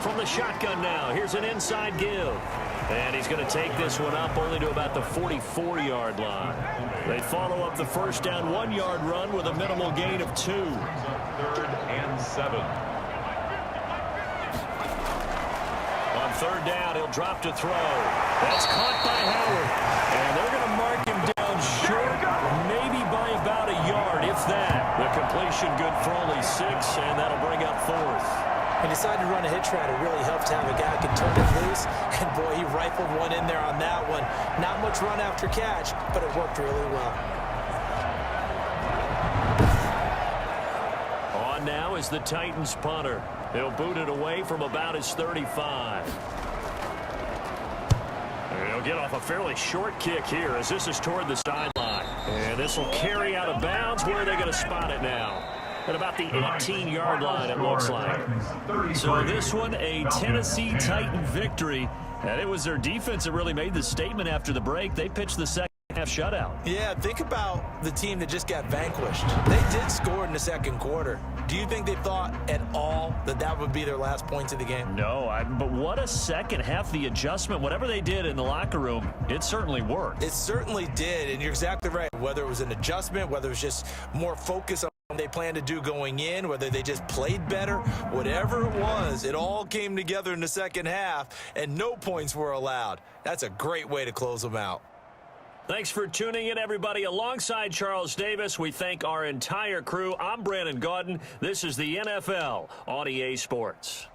From the shotgun now, here's an inside give. And he's going to take this one up only to about the 44-yard line. They follow up the first down 1-yard run with a minimal gain of 2. 3rd and 7. On 3rd down, he'll drop to throw. That's caught by Howard. And they're going to mark him down short, maybe by about a yard, if that. The completion good for only 6, and that'll bring up 4th. He decided to run a hitch route. It really helped to have a guy who can turn it loose. And, boy, he rifled one in there on that one. Not much run after catch, but it worked really well. On now is the Titans punter. He'll boot it away from about his 35. He'll get off a fairly short kick here as this is toward the sideline. And this will carry out of bounds. Where are they going to spot it now? At about the 18-yard line, it looks like. So this one, a Tennessee Titan victory. And it was their defense that really made the statement after the break. They pitched the second half shutout. Yeah, think about the team that just got vanquished. They did score in the 2nd quarter. Do you think they thought at all that that would be their last points of the game? No, but what a second half. The adjustment, whatever they did in the locker room, it certainly worked. It certainly did, and you're exactly right. Whether it was an adjustment, whether it was just more focus on what they planned to do going in, whether they just played better, whatever it was, it all came together in the 2nd half, and no points were allowed. That's a great way to close them out. Thanks for tuning in, everybody. Alongside Charles Davis, we thank our entire crew. I'm Brandon Gaudin. This is the NFL on EA Sports.